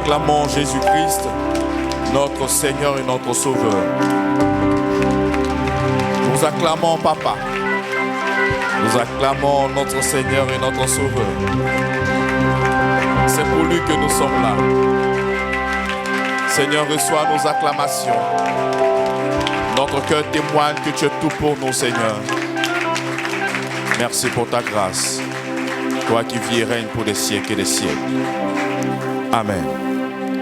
acclamons Jésus-Christ, notre Seigneur et notre Sauveur. Nous acclamons Papa. Nous acclamons notre Seigneur et notre Sauveur. C'est pour lui que nous sommes là. Seigneur, reçois nos acclamations. Notre cœur témoigne que tu es tout pour nous, Seigneur. Merci pour ta grâce. Toi qui vis et règnes pour des siècles et des siècles. Amen.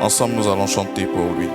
Ensemble, nous allons chanter pour lui.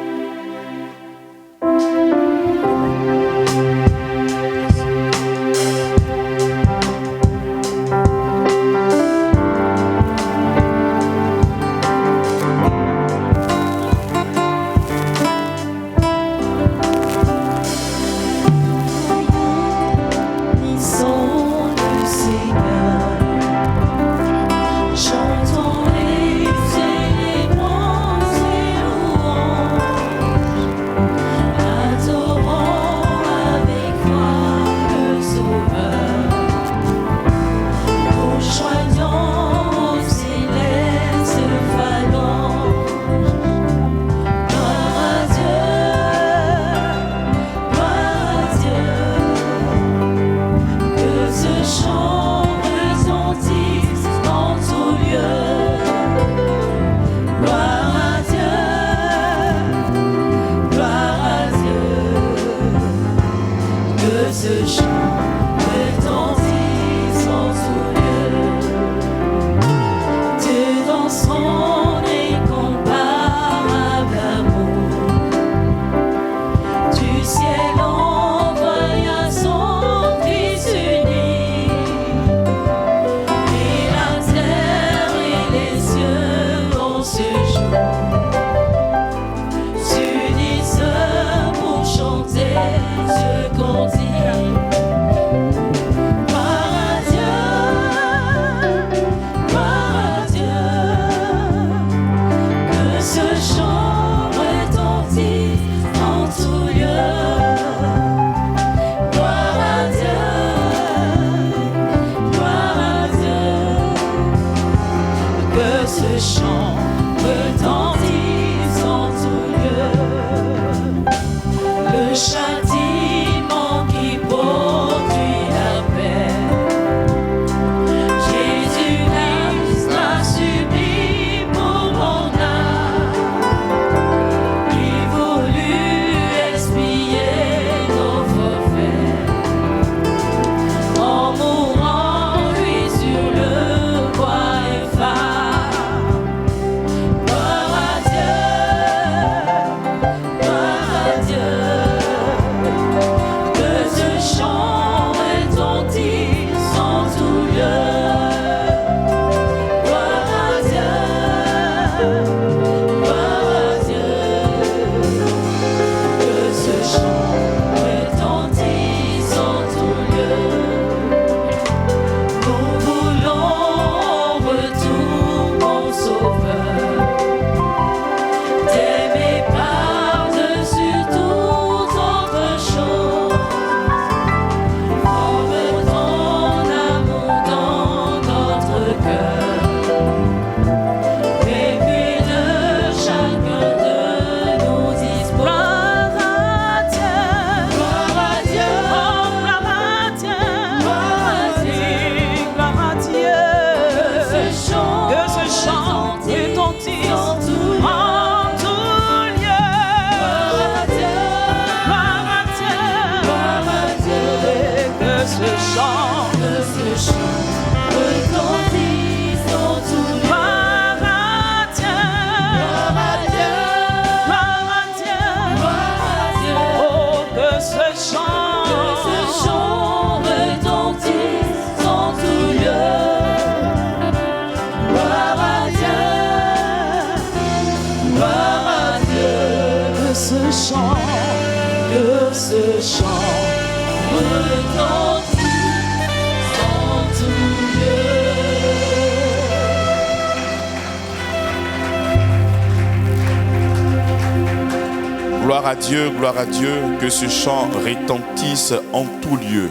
Gloire à Dieu, que ce chant retentisse en tout lieu.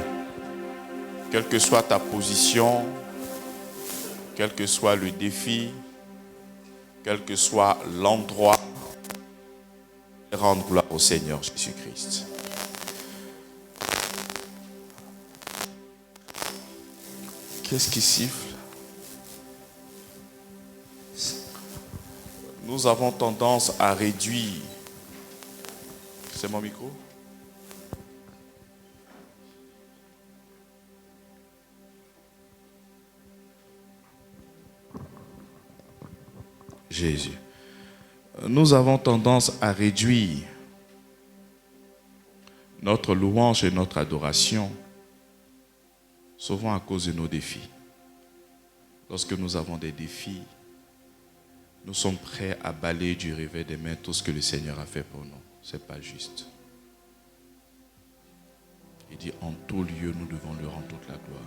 Quelle que soit ta position, quel que soit le défi, quel que soit l'endroit, rendre gloire au Seigneur Jésus-Christ. Qu'est-ce qui siffle? Nous avons tendance à réduire. C'est mon micro? Jésus. Nous avons tendance à réduire notre louange et notre adoration, souvent à cause de nos défis. Lorsque nous avons des défis, nous sommes prêts à balayer du revers des mains tout ce que le Seigneur a fait pour nous. Ce n'est pas juste. Il dit, en tout lieu, nous devons lui rendre toute la gloire.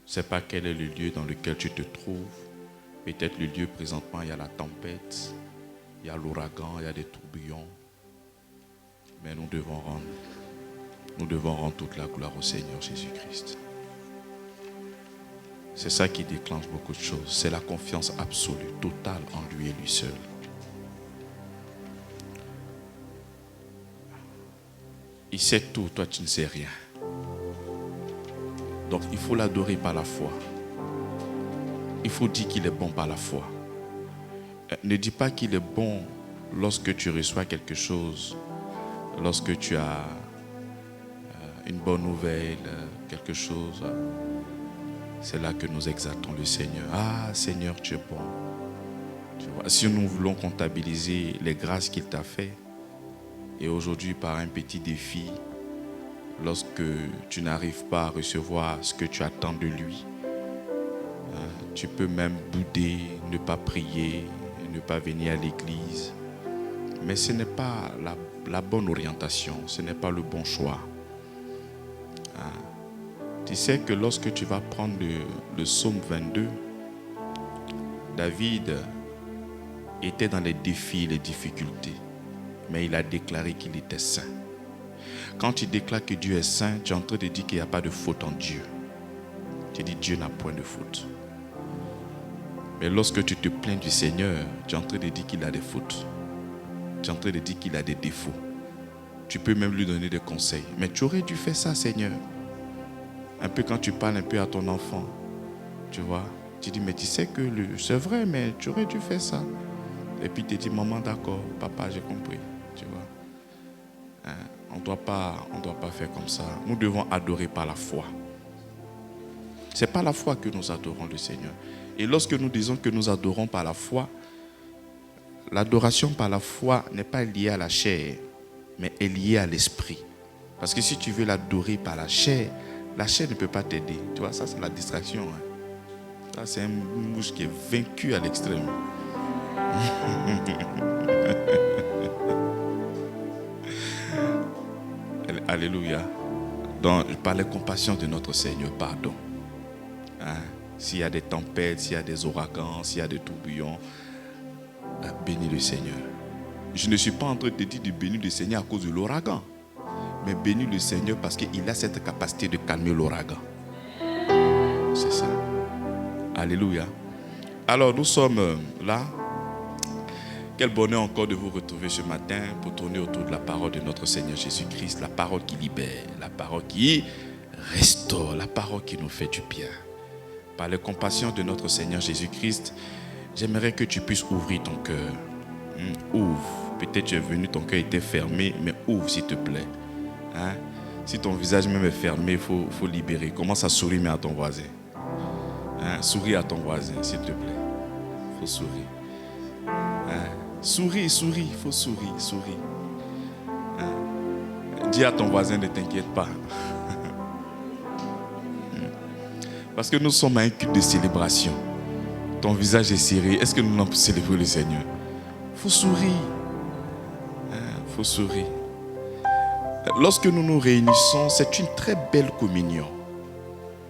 Je ne sais pas quel est le lieu dans lequel tu te trouves. Peut-être le lieu présentement, il y a la tempête, il y a l'ouragan, il y a des tourbillons. Mais nous devons rendre toute la gloire au Seigneur Jésus-Christ. C'est ça qui déclenche beaucoup de choses. C'est la confiance absolue, totale en lui et lui seul. Il sait tout, toi tu ne sais rien. Donc il faut l'adorer par la foi. Il faut dire qu'il est bon par la foi. Ne dis pas qu'il est bon lorsque tu reçois quelque chose, lorsque tu as une bonne nouvelle, quelque chose. C'est là que nous exaltons le Seigneur. Ah Seigneur, tu es bon. Tu vois, si nous voulons comptabiliser les grâces qu'il t'a fait, et aujourd'hui par un petit défi, lorsque tu n'arrives pas à recevoir ce que tu attends de lui, tu peux même bouder, ne pas prier, ne pas venir à l'église. Mais ce n'est pas la bonne orientation, ce n'est pas le bon choix. Tu sais que lorsque tu vas prendre le psaume 22, David était dans les défis et les difficultés, mais il a déclaré qu'il était saint. Quand tu déclares que Dieu est saint, tu es en train de dire qu'il n'y a pas de faute en Dieu. Tu dis Dieu n'a point de faute. Mais lorsque tu te plains du Seigneur, tu es en train de dire qu'il a des fautes. Tu es en train de dire qu'il a des défauts. Tu peux même lui donner des conseils. Mais tu aurais dû faire ça, Seigneur. Un peu quand tu parles un peu à ton enfant, tu vois, tu dis, mais tu sais que c'est vrai, mais tu aurais dû faire ça. Et puis tu dis, maman, d'accord, papa, j'ai compris, tu vois. On ne doit pas faire comme ça. Nous devons adorer par la foi. Ce n'est pas la foi que nous adorons le Seigneur. Et lorsque nous disons que nous adorons par la foi, l'adoration par la foi n'est pas liée à la chair, mais est liée à l'esprit. Parce que si tu veux l'adorer par la chair ne peut pas t'aider. Tu vois, ça c'est la distraction. Ça c'est une mouche qui est vaincue à l'extrême. Alléluia. Donc, par la compassion de notre Seigneur, pardon. S'il y a des tempêtes, s'il y a des ouragans, s'il y a des tourbillons, bénis le Seigneur. Je ne suis pas en train de te dire de bénir le Seigneur à cause de l'ouragan, mais bénis le Seigneur parce qu'il a cette capacité de calmer l'ouragan. C'est ça. Alléluia. Alors, nous sommes là. Quel bonheur encore de vous retrouver ce matin pour tourner autour de la parole de notre Seigneur Jésus-Christ, la parole qui libère, la parole qui restaure, la parole qui nous fait du bien. Par la compassion de notre Seigneur Jésus-Christ, j'aimerais que tu puisses ouvrir ton cœur. Ouvre. Peut-être tu es venu, ton cœur était fermé, mais ouvre s'il te plaît. Si ton visage même est fermé, il faut libérer. Commence à sourire mais à ton voisin. Souris à ton voisin, s'il te plaît. Il faut sourire. Souris, il faut sourire. Dis à ton voisin, ne t'inquiète pas. Parce que nous sommes à un culte de célébration. Ton visage est serré. Est-ce que nous allons célébrer le Seigneur? Il faut sourire. Il faut sourire. Lorsque nous nous réunissons, c'est une très belle communion.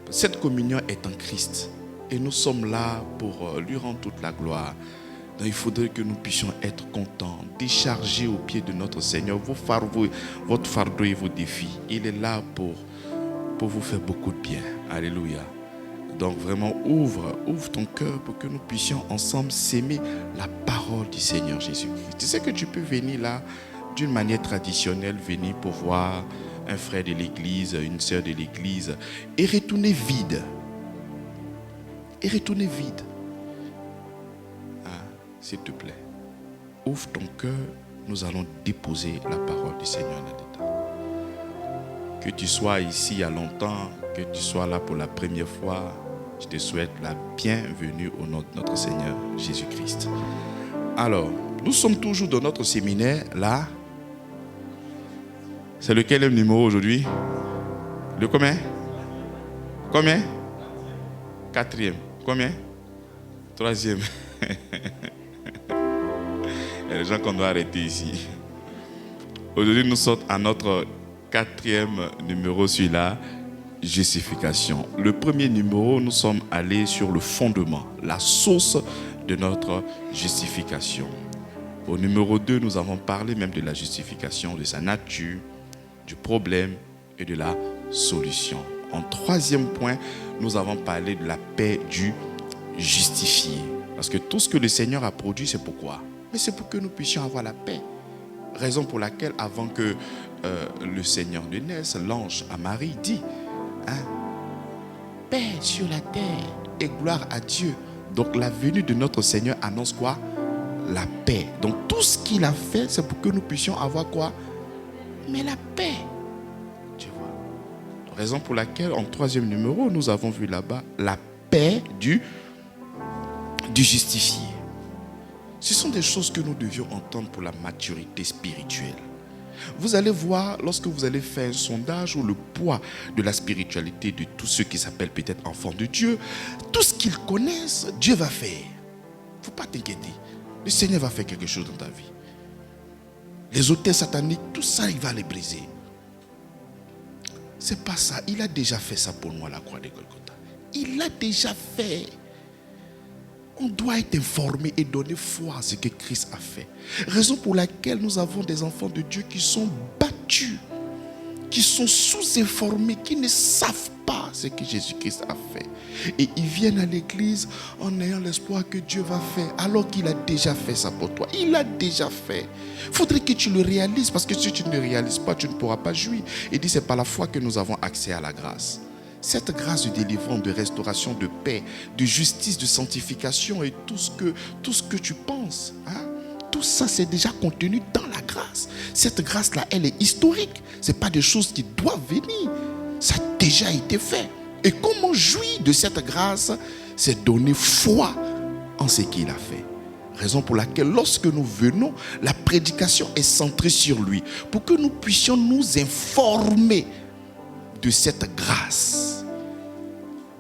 Cette communion est en Christ. Et nous sommes là pour lui rendre toute la gloire. Donc il faudrait que nous puissions être contents, décharger au pied de notre Seigneur votre fardeau et vos défis. Il est là pour vous faire beaucoup de bien. Alléluia. Donc vraiment, ouvre ton cœur pour que nous puissions ensemble s'aimer la parole du Seigneur Jésus-Christ. Tu sais que tu peux venir là d'une manière traditionnelle, venir pour voir un frère de l'église, une sœur de l'église, et retourner vide. S'il te plaît, ouvre ton cœur, nous allons déposer la parole du Seigneur là-dedans. Que tu sois ici il y a longtemps, que tu sois là pour la première fois, je te souhaite la bienvenue au nom de notre Seigneur Jésus-Christ. Alors, nous sommes toujours dans notre séminaire là. C'est lequel numéro aujourd'hui? Le combien? Combien? 4e. Combien? 3e. Il y a des gens qu'on doit arrêter ici. Aujourd'hui, nous sommes à notre 4e numéro sur la justification. Le premier numéro, nous sommes allés sur le fondement, la source de notre justification. Au numéro 2, nous avons parlé même de la justification, de sa nature, du problème et de la solution. En 3e point, nous avons parlé de la paix du justifié. Parce que tout ce que le Seigneur a produit, c'est pourquoi? Mais c'est pour que nous puissions avoir la paix. Raison pour laquelle, avant que le Seigneur ne naisse, l'ange à Marie dit, paix sur la terre et gloire à Dieu. Donc la venue de notre Seigneur annonce quoi? La paix. Donc tout ce qu'il a fait, c'est pour que nous puissions avoir quoi? Mais la paix. Tu vois. Raison pour laquelle, en 3e numéro, nous avons vu là-bas la paix du justifié. Ce sont des choses que nous devions entendre pour la maturité spirituelle. Vous allez voir, lorsque vous allez faire un sondage ou le poids de la spiritualité de tous ceux qui s'appellent peut-être enfants de Dieu, tout ce qu'ils connaissent, Dieu va faire. Il ne faut pas t'inquiéter. Le Seigneur va faire quelque chose dans ta vie. Les auteurs sataniques, tout ça, il va les briser. C'est pas ça. Il a déjà fait ça pour nous à la croix de Golgotha. Il l'a déjà fait. On doit être informé et donner foi à ce que Christ a fait. Raison pour laquelle nous avons des enfants de Dieu qui sont battus, qui sont sous-informés, qui ne savent pas ce que Jésus-Christ a fait. Et ils viennent à l'église en ayant l'espoir que Dieu va faire, alors qu'il a déjà fait ça pour toi. Il l'a déjà fait. Il faudrait que tu le réalises, parce que si tu ne le réalises pas, tu ne pourras pas jouir. Et dit, c'est par la foi que nous avons accès à la grâce. Cette grâce de délivrance, de restauration, de paix, de justice, de sanctification et tout ce que tu penses, tout ça c'est déjà contenu dans la grâce. Cette grâce-là, elle est historique. Ce n'est pas des choses qui doivent venir. Ça a déjà été fait. Et comment jouir de cette grâce? C'est donner foi en ce qu'il a fait. Raison pour laquelle lorsque nous venons, la prédication est centrée sur lui. Pour que nous puissions nous informer de cette grâce.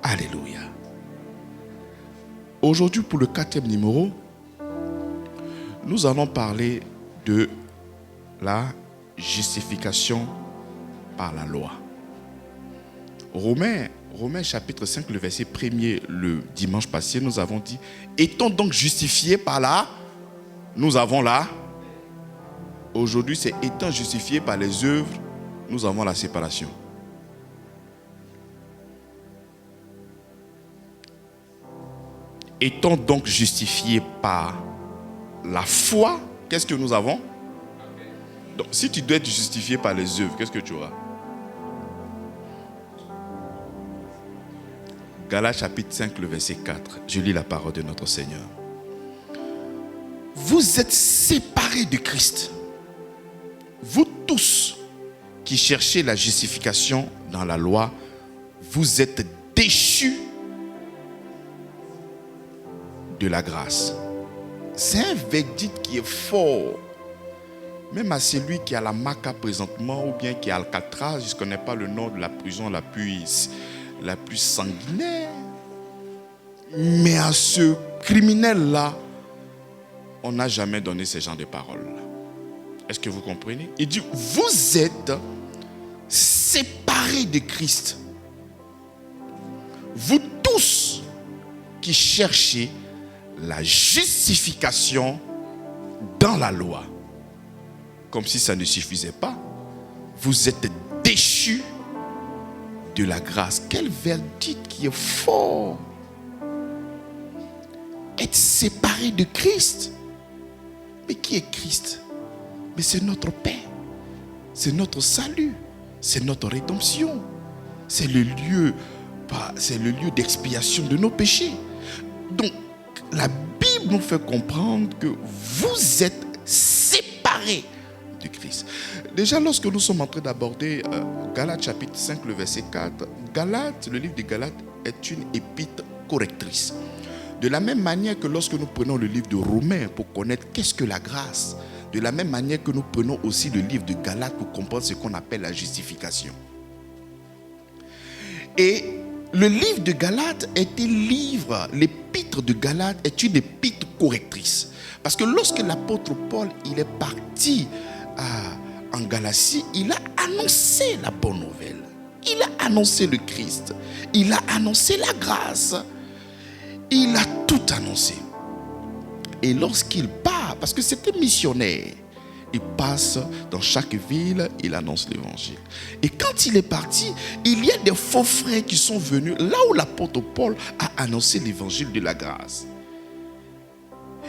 Alléluia. Aujourd'hui, pour le 4e numéro, nous allons parler de la justification par la loi. Romains chapitre 5, le verset 1er, le dimanche passé, nous avons dit, étant donc justifiés par la, nous avons la. Aujourd'hui, c'est étant justifiés par les œuvres, nous avons la séparation. Étant donc justifiés par la foi, qu'est-ce que nous avons? Donc, si tu dois être justifié par les œuvres, qu'est-ce que tu auras? Galates chapitre 5, le verset 4. Je lis la parole de notre Seigneur. Vous êtes séparés de Christ. Vous tous qui cherchez la justification dans la loi, vous êtes déchus de la grâce. C'est un verdict qui est fort. Même à celui qui a la Maca présentement ou bien qui a Alcatraz, je ne connais pas le nom de la prison la plus sanguinaire. Mais à ce criminel-là, on n'a jamais donné ce genre de paroles. Est-ce que vous comprenez? Il dit, vous êtes séparés de Christ. Vous tous qui cherchez la justification dans la loi. Comme si ça ne suffisait pas. Vous êtes déchus de la grâce. Quel verdict qui est fort. Être séparé de Christ. Mais qui est Christ? Mais c'est notre paix. C'est notre salut. C'est notre rédemption. C'est le lieu d'expiation de nos péchés. Donc, la Bible nous fait comprendre que vous êtes séparés de Christ. Déjà, lorsque nous sommes en train d'aborder Galates chapitre 5, le verset 4, le livre de Galates est une épître correctrice. De la même manière que lorsque nous prenons le livre de Romains pour connaître qu'est-ce que la grâce, de la même manière que nous prenons aussi le livre de Galates pour comprendre ce qu'on appelle la justification. Et le livre de Galates l'épître de Galates est une épître correctrice. Parce que lorsque l'apôtre Paul il est parti en Galatie, il a annoncé la bonne nouvelle. Il a annoncé le Christ. Il a annoncé la grâce. Il a tout annoncé. Et lorsqu'il part, parce que c'était missionnaire, il passe dans chaque ville, il annonce l'évangile. Et quand il est parti, il y a des faux frères qui sont venus là où l'apôtre Paul a annoncé l'évangile de la grâce.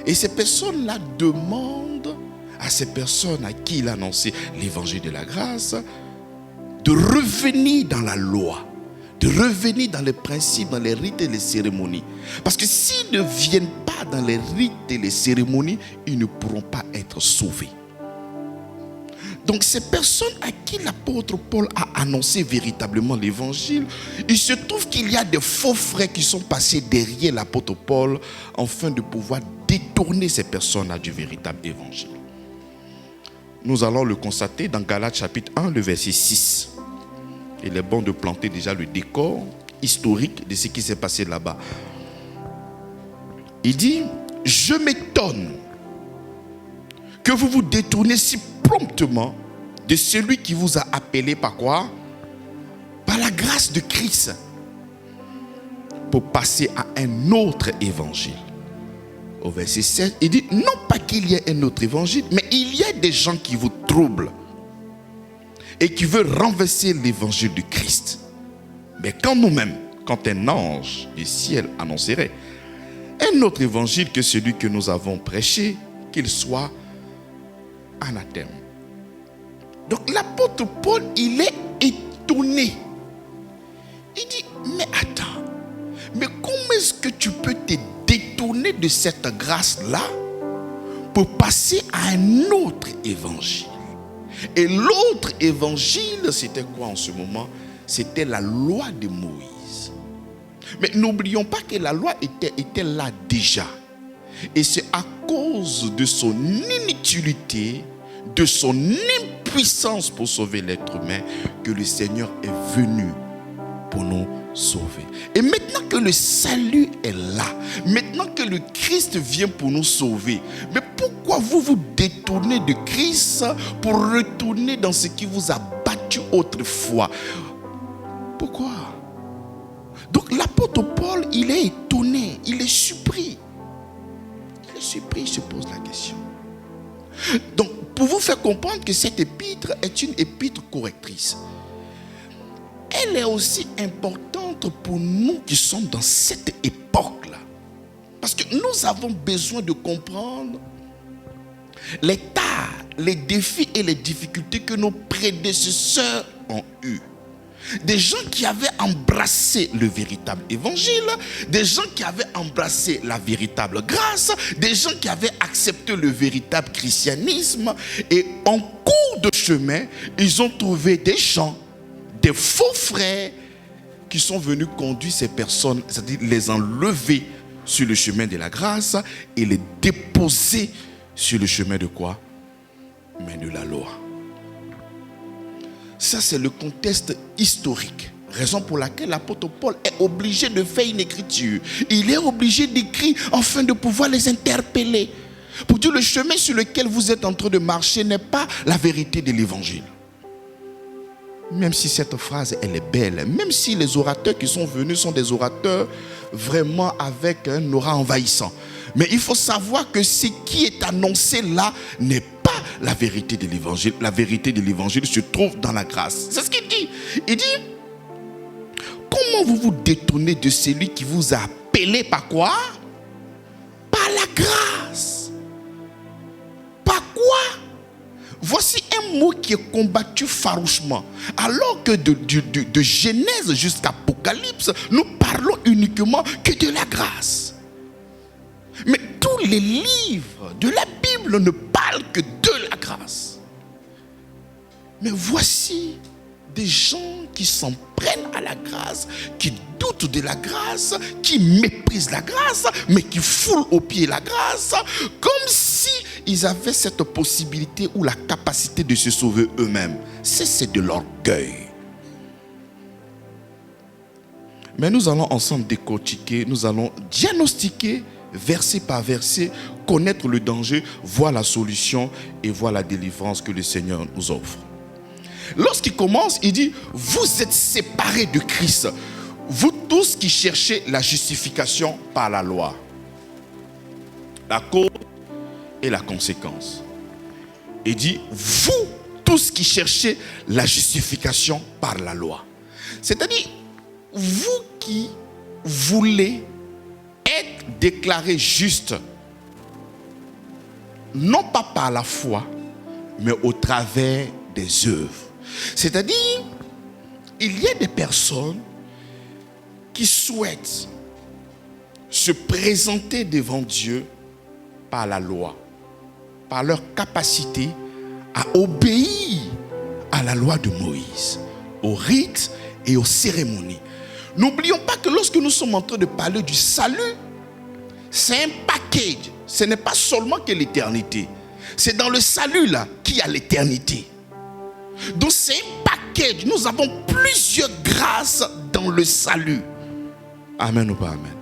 Et ces personnes-là demandent à ces personnes à qui il a annoncé l'évangile de la grâce de revenir dans la loi, de revenir dans les principes, dans les rites et les cérémonies. Parce que s'ils ne viennent pas dans les rites et les cérémonies, ils ne pourront pas être sauvés. Donc ces personnes à qui l'apôtre Paul a annoncé véritablement l'évangile, il se trouve qu'il y a des faux frères qui sont passés derrière l'apôtre Paul afin de pouvoir détourner ces personnes-là du véritable évangile. Nous allons le constater dans Galates chapitre 1, le verset 6. Il est bon de planter déjà le décor historique de ce qui s'est passé là-bas. Il dit, je m'étonne que vous vous détournez si promptement de celui qui vous a appelé par quoi? Par la grâce de Christ, pour passer à un autre évangile. Au verset 7, il dit, non pas qu'il y ait un autre évangile, mais il y a des gens qui vous troublent et qui veulent renverser l'évangile du Christ. Mais quand nous-mêmes, quand un ange du ciel annoncerait un autre évangile que celui que nous avons prêché, qu'il soit anathème. Donc l'apôtre Paul, il est étonné. Il dit, mais attends, mais comment est-ce que tu peux te détourner de cette grâce-là pour passer à un autre évangile? Et l'autre évangile, c'était quoi en ce moment? C'était la loi de Moïse. Mais n'oublions pas que la loi était là déjà. Et c'est à cause de son inutilité, de son impuissance pour sauver l'être humain, que le Seigneur est venu pour nous sauver. Et maintenant que le salut est là, maintenant que le Christ vient pour nous sauver, mais pourquoi vous vous détournez de Christ pour retourner dans ce qui vous a battu autrefois? Pourquoi? Donc l'apôtre Paul, il est étonné, il est surpris. Il est surpris, il se pose la question. Donc, pour vous faire comprendre que cette épître est une épître correctrice, elle est aussi importante pour nous qui sommes dans cette époque-là. Parce que nous avons besoin de comprendre les tares, les défis et les difficultés que nos prédécesseurs ont eus. Des gens qui avaient embrassé le véritable évangile, des gens qui avaient embrassé la véritable grâce, des gens qui avaient accepté le véritable christianisme, et en cours de chemin, ils ont trouvé des gens, des faux frères qui sont venus conduire ces personnes, c'est-à-dire les enlever sur le chemin de la grâce et les déposer sur le chemin de quoi? Mais de la loi. Ça, c'est le contexte historique. Raison pour laquelle l'apôtre Paul est obligé de faire une écriture. Il est obligé d'écrire afin de pouvoir les interpeller. Pour dire, le chemin sur lequel vous êtes en train de marcher n'est pas la vérité de l'évangile. Même si cette phrase, elle est belle, même si les orateurs qui sont venus sont des orateurs vraiment avec un aura envahissant. Mais il faut savoir que ce qui est annoncé là n'est pas la vérité de l'évangile. La vérité de l'évangile se trouve dans la grâce. C'est ce qu'il dit. Il dit, comment vous vous détournez de celui qui vous a appelé par quoi? Par la grâce. Par quoi? Voici un mot qui est combattu farouchement. Alors que de Genèse jusqu'à Apocalypse, nous parlons uniquement que de la grâce. Mais tous les livres de la Bible ne parlent que de la grâce. Mais voici des gens qui s'en prennent à la grâce, qui doutent de la grâce, qui méprisent la grâce, mais qui foulent aux pieds la grâce, comme si ils avaient cette possibilité ou la capacité de se sauver eux-mêmes. C'est de l'orgueil. Mais nous allons ensemble décortiquer, nous allons diagnostiquer, verset par verset, connaître le danger, voir la solution et voir la délivrance que le Seigneur nous offre. Lorsqu'il commence, il dit, vous êtes séparés de Christ, vous tous qui cherchez la justification par la loi. La cause et la conséquence. Il dit, vous tous qui cherchez la justification par la loi. C'est-à-dire, vous qui voulez être déclaré juste, non pas par la foi, mais au travers des œuvres. C'est-à-dire, il y a des personnes qui souhaitent se présenter devant Dieu par la loi, par leur capacité à obéir à la loi de Moïse, aux rites et aux cérémonies. N'oublions pas que lorsque nous sommes en train de parler du salut, c'est un package. Ce n'est pas seulement que l'éternité. C'est dans le salut là qu'il y a l'éternité. Donc c'est un package. Nous avons plusieurs grâces dans le salut. Amen ou pas amen.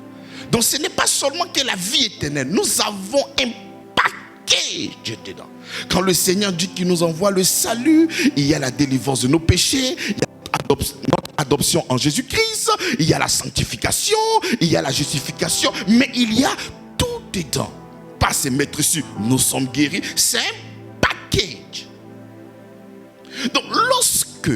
Donc ce n'est pas seulement que la vie éternelle. Nous avons un package dedans. Quand le Seigneur dit qu'il nous envoie le salut, il y a la délivrance de nos péchés, il y a notre adoption en Jésus-Christ, il y a la sanctification, il y a la justification, mais il y a tout dedans. Pas se mettre dessus, nous sommes guéris. C'est un package. Donc lorsque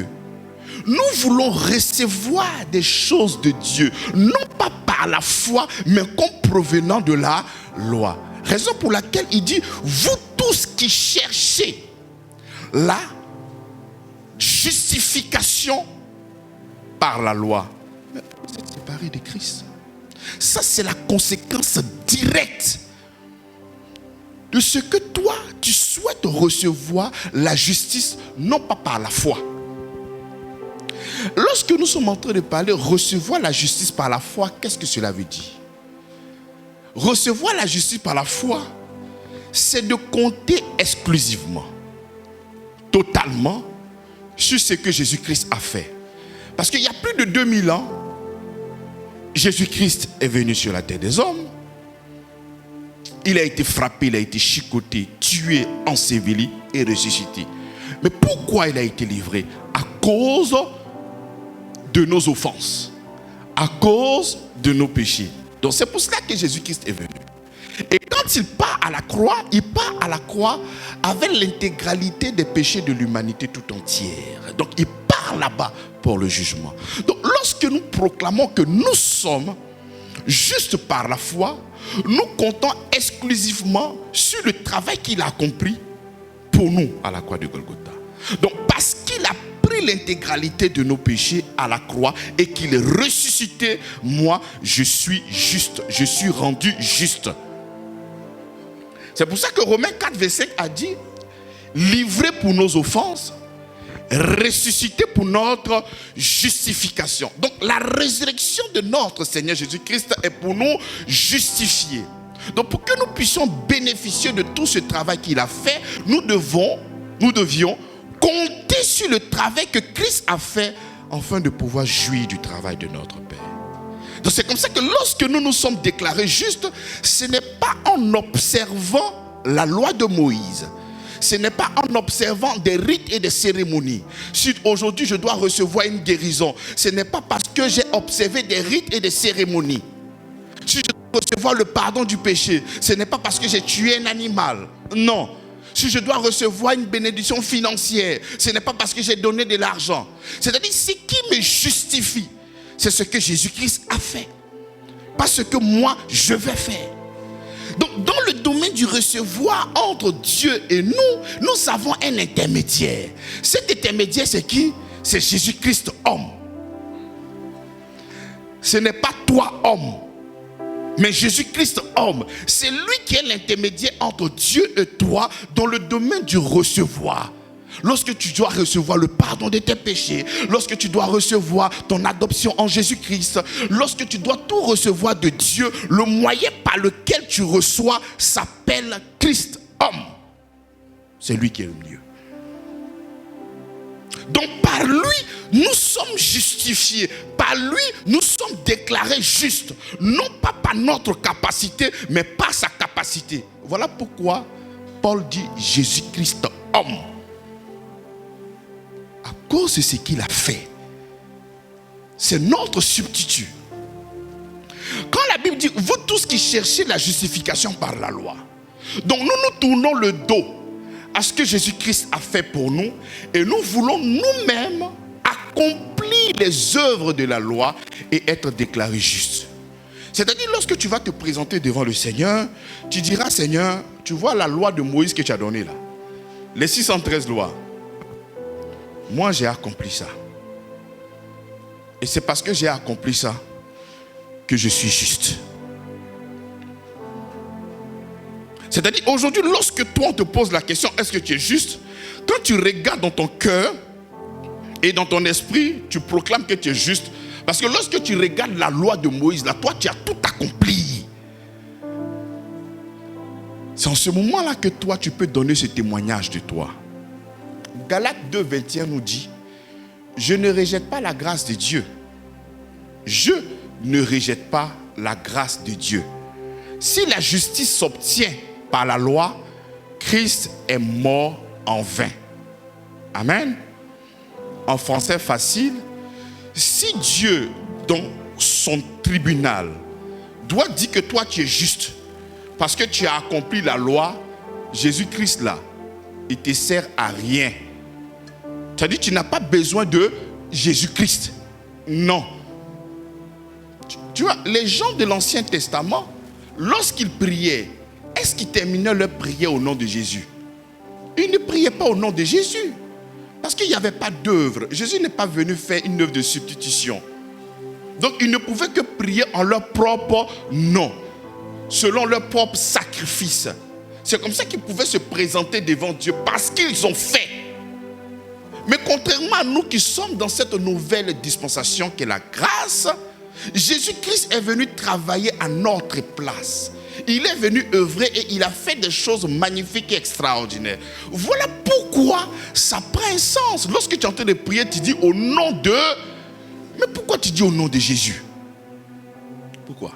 nous voulons recevoir des choses de Dieu, non pas par la foi, mais comme provenant de la loi. Raison pour laquelle il dit, vous tous qui cherchez la justification par la loi, mais vous êtes séparés de Christ. Ça, c'est la conséquence directe de ce que toi, tu souhaites recevoir la justice, non pas par la foi. Lorsque nous sommes en train de parler recevoir la justice par la foi, qu'est-ce que cela veut dire? Recevoir la justice par la foi, c'est de compter exclusivement, totalement, sur ce que Jésus-Christ a fait. Parce qu'il y a plus de 2000 ans, Jésus-Christ est venu sur la terre des hommes. Il a été frappé, il a été chicoté, tué, enseveli et ressuscité. Mais pourquoi il a été livré? À cause de nos offenses, à cause de nos péchés. Donc c'est pour cela que Jésus-Christ est venu. Et quand il part à la croix, il part à la croix avec l'intégralité des péchés de l'humanité tout entière. Donc il part là-bas pour le jugement. Donc lorsque nous proclamons que nous sommes justes par la foi, nous comptons exclusivement sur le travail qu'il a accompli pour nous à la croix de Golgotha. Donc parce qu'il a pris l'intégralité de nos péchés à la croix et qu'il est ressuscité, moi je suis juste, je suis rendu juste. C'est pour ça que Romains 4 verset 5 a dit, livré pour nos offenses, ressuscité pour notre justification. Donc la résurrection de notre Seigneur Jésus-Christ est pour nous justifier. Donc pour que nous puissions bénéficier de tout ce travail qu'il a fait, nous devions compter sur le travail que Christ a fait afin de pouvoir jouir du travail de notre Père. Donc c'est comme ça que lorsque nous nous sommes déclarés justes, ce n'est pas en observant la loi de Moïse. Ce n'est pas en observant des rites et des cérémonies. Si aujourd'hui je dois recevoir une guérison, ce n'est pas parce que j'ai observé des rites et des cérémonies. Si je dois recevoir le pardon du péché, ce n'est pas parce que j'ai tué un animal. Non. Si je dois recevoir une bénédiction financière, ce n'est pas parce que j'ai donné de l'argent. C'est-à-dire, ce qui me justifie, C'est ce que Jésus-Christ a fait. Pas ce que moi, je vais faire. Donc, dans le domaine du recevoir entre Dieu et nous, nous avons un intermédiaire. Cet intermédiaire, c'est qui? C'est Jésus-Christ, homme. Ce n'est pas toi, homme, mais Jésus-Christ, homme. C'est lui qui est l'intermédiaire entre Dieu et toi dans le domaine du recevoir. Lorsque tu dois recevoir le pardon de tes péchés, lorsque tu dois recevoir ton adoption en Jésus-Christ, lorsque tu dois tout recevoir de Dieu, le moyen par lequel tu reçois s'appelle Christ, homme. C'est lui qui est le mieux. Donc par lui, nous sommes justifiés. Par lui, nous sommes déclarés justes. Non pas par notre capacité, mais par sa capacité. Voilà pourquoi Paul dit Jésus-Christ, homme. À cause de ce qu'il a fait. C'est notre substitut. Quand la Bible dit, vous tous qui cherchez la justification par la loi. Donc nous tournons le dos à ce que Jésus-Christ a fait pour nous. Et nous voulons nous-mêmes accomplir les œuvres de la loi et être déclarés justes. C'est-à-dire, lorsque tu vas te présenter devant le Seigneur, tu diras, Seigneur, tu vois la loi de Moïse que tu as donnée là. Les 613 lois. Moi, j'ai accompli ça. Et c'est parce que j'ai accompli ça que je suis juste. C'est-à-dire, aujourd'hui, lorsque toi, on te pose la question, est-ce que tu es juste? Quand tu regardes dans ton cœur et dans ton esprit, tu proclames que tu es juste. Parce que lorsque tu regardes la loi de Moïse, là, toi, tu as tout accompli. C'est en ce moment-là que toi, tu peux donner ce témoignage de toi. Galates 2, 21 nous dit, je ne rejette pas la grâce de Dieu. Je ne rejette pas la grâce de Dieu. Si la justice s'obtient par la loi, Christ est mort en vain. Amen. En français facile, si Dieu, dans son tribunal, doit dire que toi tu es juste, parce que tu as accompli la loi, Jésus-Christ là, il ne te sert à rien. C'est-à-dire que tu n'as pas besoin de Jésus-Christ. Non. Tu vois, les gens de l'Ancien Testament, lorsqu'ils priaient, est-ce qu'ils terminaient leur prière au nom de Jésus? Ils ne priaient pas au nom de Jésus. Parce qu'il n'y avait pas d'œuvre. Jésus n'est pas venu faire une œuvre de substitution. Donc ils ne pouvaient que prier en leur propre nom, selon leur propre sacrifice. C'est comme ça qu'ils pouvaient se présenter devant Dieu, parce qu'ils ont fait. Mais contrairement à nous qui sommes dans cette nouvelle dispensation qui est la grâce, Jésus-Christ est venu travailler à notre place. Il est venu œuvrer et il a fait des choses magnifiques et extraordinaires. Voilà pourquoi ça prend un sens. Lorsque tu es en train de prier, tu dis au nom de... Mais pourquoi tu dis au nom de Jésus? Pourquoi?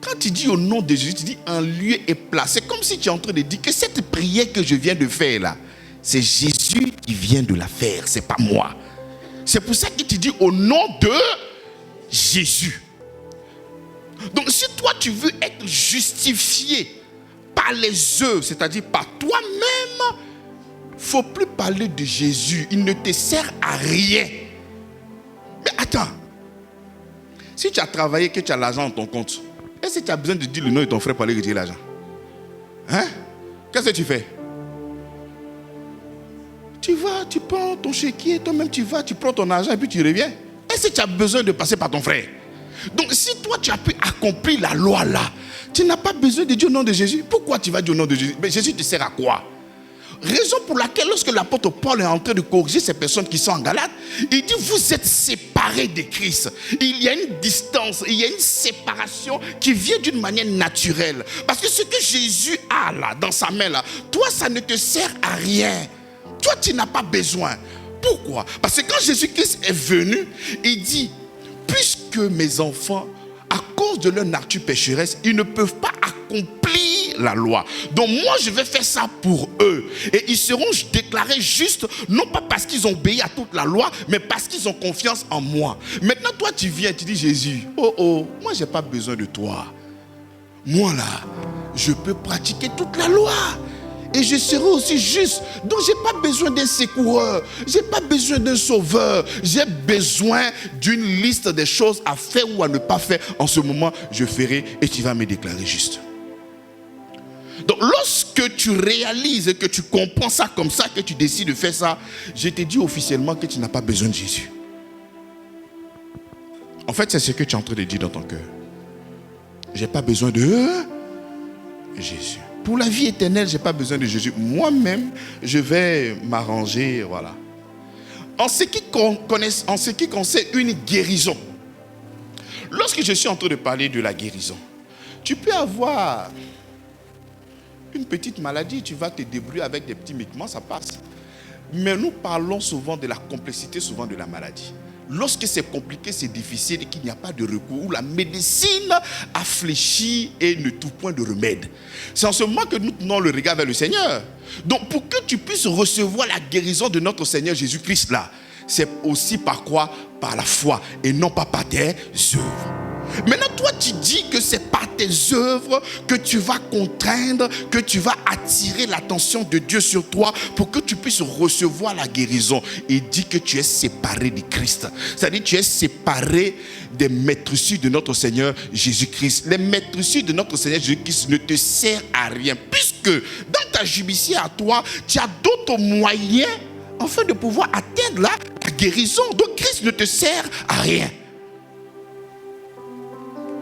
Quand tu dis au nom de Jésus, tu dis un lieu et place. C'est comme si tu es en train de dire que cette prière que je viens de faire là, c'est Jésus qui vient de la faire, c'est pas moi. C'est pour ça que tu dis au nom de Jésus. Donc si toi tu veux être justifié par les œuvres, c'est-à-dire par toi-même, il ne faut plus parler de Jésus. Il ne te sert à rien. Mais attends, si tu as travaillé, que tu as l'argent dans ton compte, est-ce que tu as besoin de dire le nom de ton frère pour aller retirer l'argent? Hein? Qu'est-ce que tu fais? Tu vas, tu prends ton chéquier, toi-même tu vas, tu prends ton argent et puis tu reviens. Est-ce que tu as besoin de passer par ton frère? Donc si toi tu as pu accomplir la loi là, tu n'as pas besoin de dire au nom de Jésus. Pourquoi tu vas dire au nom de Jésus? Mais Jésus te sert à quoi? Raison pour laquelle lorsque l'apôtre Paul est en train de corriger ces personnes qui sont en Galate, il dit vous êtes séparés de Christ. Il y a une distance, il y a une séparation qui vient d'une manière naturelle. Parce que ce que Jésus a là, dans sa main là, toi ça ne te sert à rien. Toi tu n'as pas besoin. Pourquoi? Parce que quand Jésus-Christ est venu, il dit, puisque mes enfants, à cause de leur nature pécheresse, ils ne peuvent pas accomplir la loi. Donc moi je vais faire ça pour eux. Et ils seront déclarés justes, non pas parce qu'ils ont obéi à toute la loi, mais parce qu'ils ont confiance en moi. Maintenant toi tu viens, tu dis Jésus, oh, moi j'ai pas besoin de toi. Moi là, je peux pratiquer toute la loi. et je serai aussi juste. Donc je n'ai pas besoin d'un secoureur, je n'ai pas besoin d'un sauveur, j'ai besoin d'une liste des choses à faire ou à ne pas faire. En ce moment, je ferai et tu vas me déclarer juste. Donc lorsque tu réalises, que tu comprends ça comme ça, que tu décides de faire ça, je te dis officiellement que tu n'as pas besoin de Jésus. En fait, c'est ce que tu es en train de dire dans ton cœur. J'ai pas besoin de Jésus. Pour la vie éternelle, j'ai pas besoin de Jésus. Moi-même, je vais m'arranger, voilà. En ce qui concerne une guérison, lorsque je suis en train de parler de la guérison, tu peux avoir une petite maladie, tu vas te débrouiller avec des petits médicaments, ça passe. Mais nous parlons souvent de la complexité, souvent de la maladie. Lorsque c'est compliqué, c'est difficile et qu'il n'y a pas de recours, où la médecine a fléchi et ne trouve point de remède. C'est en ce moment que nous tenons le regard vers le Seigneur. Donc pour que tu puisses recevoir la guérison de notre Seigneur Jésus-Christ là, c'est aussi par quoi? Par la foi et non pas par tes œuvres. Maintenant, toi, tu dis que c'est par tes œuvres que tu vas contraindre, que tu vas attirer l'attention de Dieu sur toi pour que tu puisses recevoir la guérison. Il dit que tu es séparé de Christ. C'est-à-dire que tu es séparé des maîtresses de notre Seigneur Jésus-Christ. Les maîtresses de notre Seigneur Jésus-Christ ne te servent à rien, puisque dans ta jubilée à toi, tu as d'autres moyens afin de pouvoir atteindre la guérison. Donc Christ ne te sert à rien.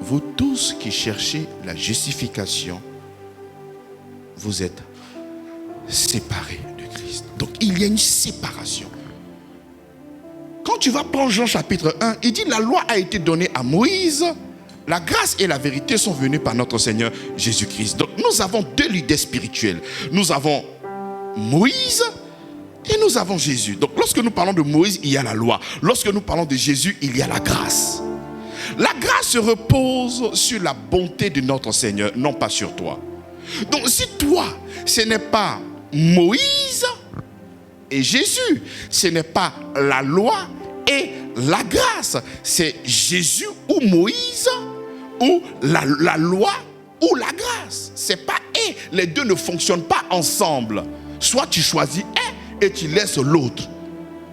Vous tous qui cherchez la justification, vous êtes séparés de Christ. Donc il y a une séparation. Quand tu vas prendre Jean chapitre 1, il dit la loi a été donnée à Moïse, la grâce et la vérité sont venues par notre Seigneur Jésus-Christ. Donc nous avons deux leaders spirituels. Nous avons Moïse et nous avons Jésus. Donc lorsque nous parlons de Moïse, il y a la loi. Lorsque nous parlons de Jésus, il y a la grâce. La grâce repose sur la bonté de notre Seigneur, non pas sur toi. Donc si toi, ce n'est pas Moïse et Jésus, ce n'est pas la loi et la grâce, c'est Jésus ou Moïse ou la loi ou la grâce. C'est pas et. Les deux ne fonctionnent pas ensemble. Soit tu choisis un et tu laisses l'autre.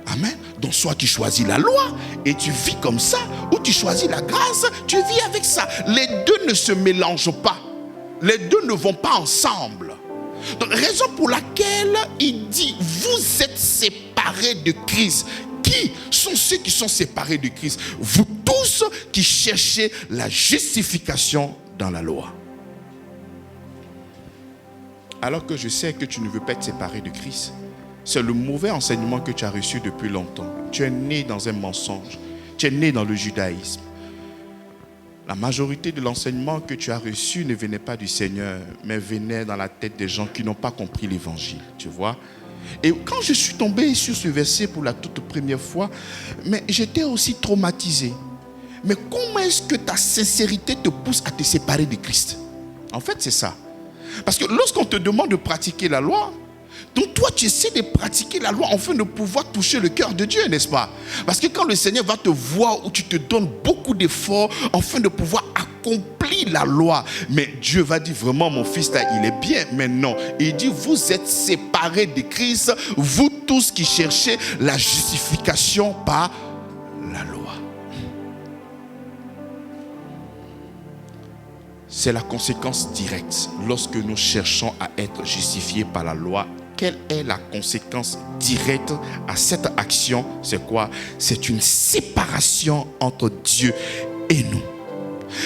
Amen. Donc soit tu choisis la loi et tu vis comme ça, ou tu choisis la grâce, tu vis avec ça. Les deux ne se mélangent pas. Les deux ne vont pas ensemble. Donc raison pour laquelle il dit, vous êtes séparés de Christ. Qui sont ceux qui sont séparés de Christ? Vous tous qui cherchez la justification dans la loi. Alors que je sais que tu ne veux pas être séparé de Christ. C'est le mauvais enseignement que tu as reçu depuis longtemps. Tu es né dans un mensonge. Tu es né dans le judaïsme. La majorité de l'enseignement que tu as reçu ne venait pas du Seigneur, mais venait dans la tête des gens qui n'ont pas compris l'évangile. Tu vois? Et quand je suis tombé sur ce verset pour la toute première fois, mais j'étais aussi traumatisé. Mais comment est-ce que ta sincérité te pousse à te séparer de Christ? En fait, c'est ça. Parce que lorsqu'on te demande de pratiquer la loi, donc toi tu essaies de pratiquer la loi afin de pouvoir toucher le cœur de Dieu, n'est-ce pas? Parce que quand le Seigneur va te voir où tu te donnes beaucoup d'efforts afin de pouvoir accomplir la loi, mais Dieu va dire vraiment mon fils là il est bien, mais non. Il dit vous êtes séparés de Christ, vous tous qui cherchez la justification par la loi. C'est la conséquence directe lorsque nous cherchons à être justifiés par la loi. Quelle est la conséquence directe à cette action? C'est quoi? C'est une séparation entre Dieu et nous.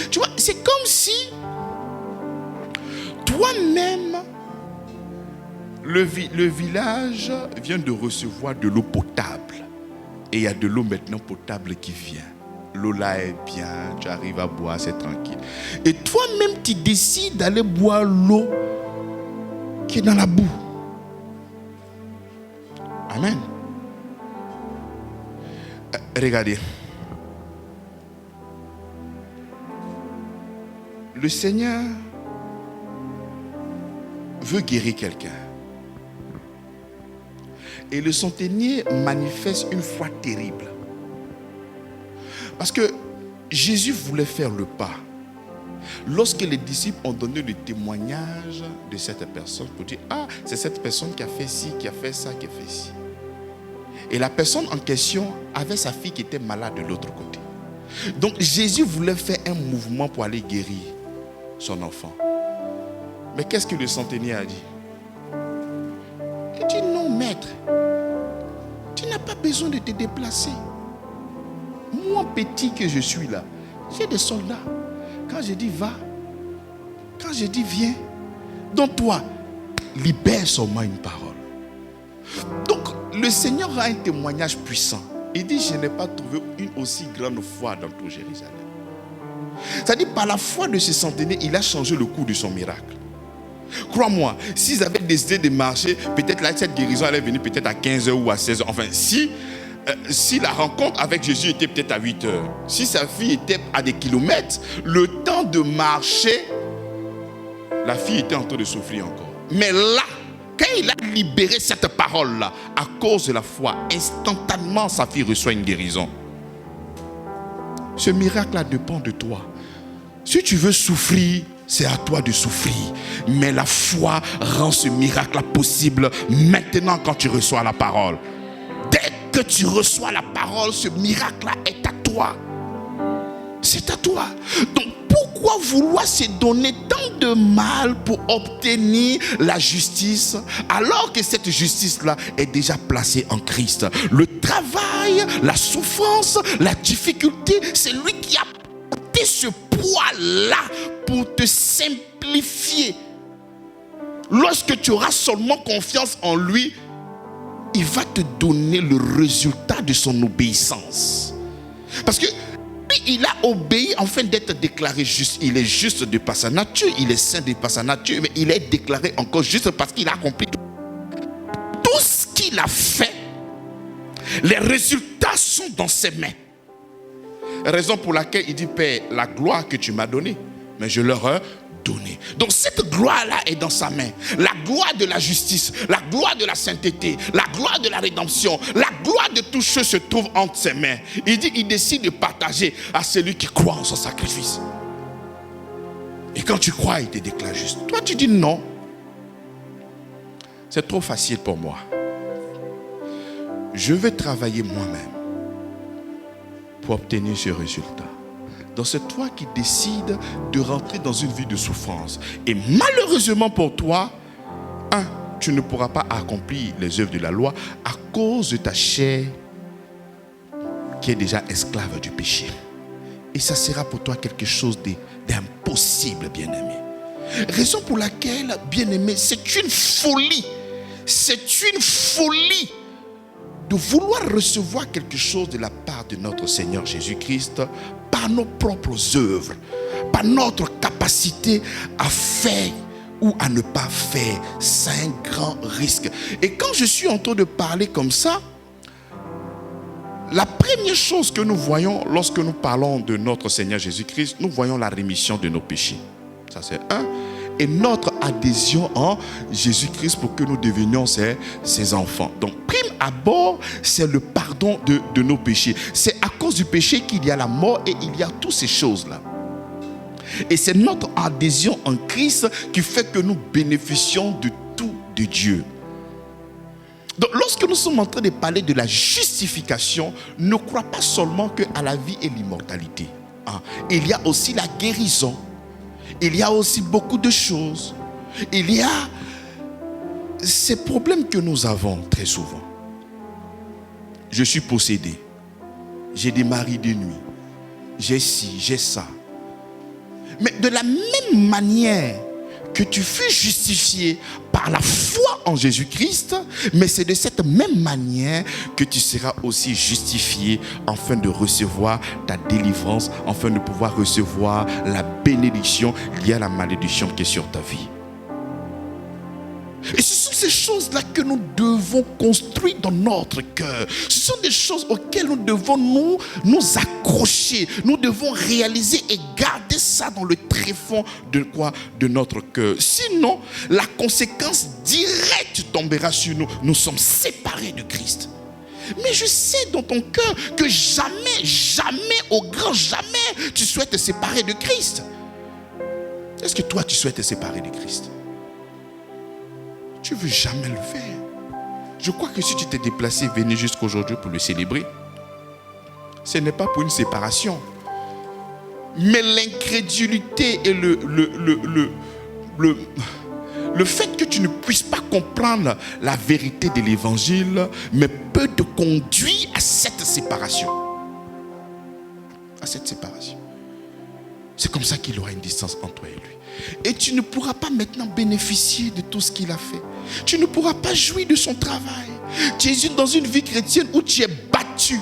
Tu vois, c'est comme si toi-même, le village vient de recevoir de l'eau potable. Et il y a de l'eau maintenant potable qui vient. L'eau là est bien, tu arrives à boire, c'est tranquille. Et toi-même, tu décides d'aller boire l'eau qui est dans la boue. Amen. Regardez. Le Seigneur veut guérir quelqu'un. Et le centenier manifeste une foi terrible. Parce que Jésus voulait faire le pas. Lorsque les disciples ont donné le témoignage de cette personne pour dire, ah, c'est cette personne qui a fait ci, qui a fait ça, qui a fait ci. Et la personne en question avait sa fille qui était malade de l'autre côté. Donc Jésus voulait faire un mouvement pour aller guérir son enfant. Mais qu'est-ce que le centenier a dit? Il dit, non maître, tu n'as pas besoin de te déplacer. Moi petit que je suis là, j'ai des soldats. Quand je dis va, quand je dis viens, donc toi, libère seulement une parole. Donc le Seigneur a un témoignage puissant. Il dit, je n'ai pas trouvé une aussi grande foi dans tout Jérusalem. C'est-à-dire, par la foi de ce centenier, il a changé le cours de son miracle. Crois-moi, s'ils avaient décidé de marcher, peut-être là, cette guérison allait venir peut-être à 15h ou à 16h. Enfin, si la rencontre avec Jésus était peut-être à 8h, si sa fille était à des kilomètres, le temps de marcher, la fille était en train de souffrir encore. Mais là, quand il a libéré cette parole-là, à cause de la foi, instantanément, sa fille reçoit une guérison. Ce miracle-là dépend de toi. Si tu veux souffrir, c'est à toi de souffrir. Mais la foi rend ce miracle possible maintenant quand tu reçois la parole. Dès que tu reçois la parole, ce miracle-là est à toi. C'est à toi. Donc pourquoi vouloir se donner tant de mal pour obtenir la justice alors que cette justice-là est déjà placée en Christ? Le travail, la souffrance, la difficulté, c'est lui qui a porté ce poids-là pour te simplifier. Lorsque tu auras seulement confiance en lui, il va te donner le résultat de son obéissance. Parce que il a obéi afin d'être déclaré juste. Il est juste de par sa nature, il est saint de par sa nature, mais il est déclaré encore juste parce qu'il a accompli tout ce qu'il a fait. Les résultats sont dans ses mains. Raison pour laquelle il dit, Père, la gloire que tu m'as donnée, mais je leur ai donné. Donc cette gloire-là est dans sa main. La gloire de la justice, la gloire de la sainteté, la gloire de la rédemption, la gloire de toutes choses se trouve entre ses mains. Il dit, il décide de partager à celui qui croit en son sacrifice. Et quand tu crois, il te déclare juste. Toi, tu dis non. C'est trop facile pour moi. Je vais travailler moi-même pour obtenir ce résultat. Donc c'est toi qui décides de rentrer dans une vie de souffrance. Et malheureusement pour toi, tu ne pourras pas accomplir les œuvres de la loi à cause de ta chair qui est déjà esclave du péché. Et ça sera pour toi quelque chose d'impossible, bien-aimé. Raison pour laquelle, bien-aimé, c'est une folie. C'est une folie de vouloir recevoir quelque chose de la part de notre Seigneur Jésus-Christ par nos propres œuvres, par notre capacité à faire ou à ne pas faire. C'est un grand risque. Et quand je suis en train de parler comme ça, la première chose que nous voyons lorsque nous parlons de notre Seigneur Jésus-Christ, nous voyons la rémission de nos péchés. Ça c'est un. Et notre adhésion en Jésus-Christ pour que nous devenions ses enfants. Donc, prime abord, c'est le pardon de nos péchés. C'est à cause du péché qu'il y a la mort et il y a toutes ces choses-là. Et c'est notre adhésion en Christ qui fait que nous bénéficions de tout de Dieu. Donc, lorsque nous sommes en train de parler de la justification, ne crois pas seulement qu'à la vie et l'immortalité. Il y a aussi la guérison. Il y a aussi beaucoup de choses. Il y a ces problèmes que nous avons très souvent. Je suis possédé. J'ai des maris de nuit. J'ai ci, j'ai ça. Mais de la même manière que tu fus justifié par la foi en Jésus-Christ, mais c'est de cette même manière que tu seras aussi justifié afin de recevoir ta délivrance, afin de pouvoir recevoir la bénédiction liée à la malédiction qui est sur ta vie. Et ce sont ces choses-là que nous devons construire dans notre cœur. Ce sont des choses auxquelles nous devons nous accrocher. Nous devons réaliser et garder ça dans le tréfonds de quoi? De notre cœur. Sinon, la conséquence directe tombera sur nous. Nous sommes séparés de Christ. Mais je sais dans ton cœur que jamais, jamais, au grand jamais, tu souhaites te séparer de Christ. Est-ce que toi, tu souhaites te séparer de Christ? Tu ne veux jamais le faire. Je crois que si tu t'es déplacé, venu jusqu'aujourd'hui pour le célébrer, ce n'est pas pour une séparation. Mais l'incrédulité et le fait que tu ne puisses pas comprendre la vérité de l'évangile, mais peut te conduire à cette séparation. À cette séparation. C'est comme ça qu'il aura une distance entre toi et lui. Et tu ne pourras pas maintenant bénéficier de tout ce qu'il a fait. Tu ne pourras pas jouir de son travail. Tu es dans une vie chrétienne où tu es battu.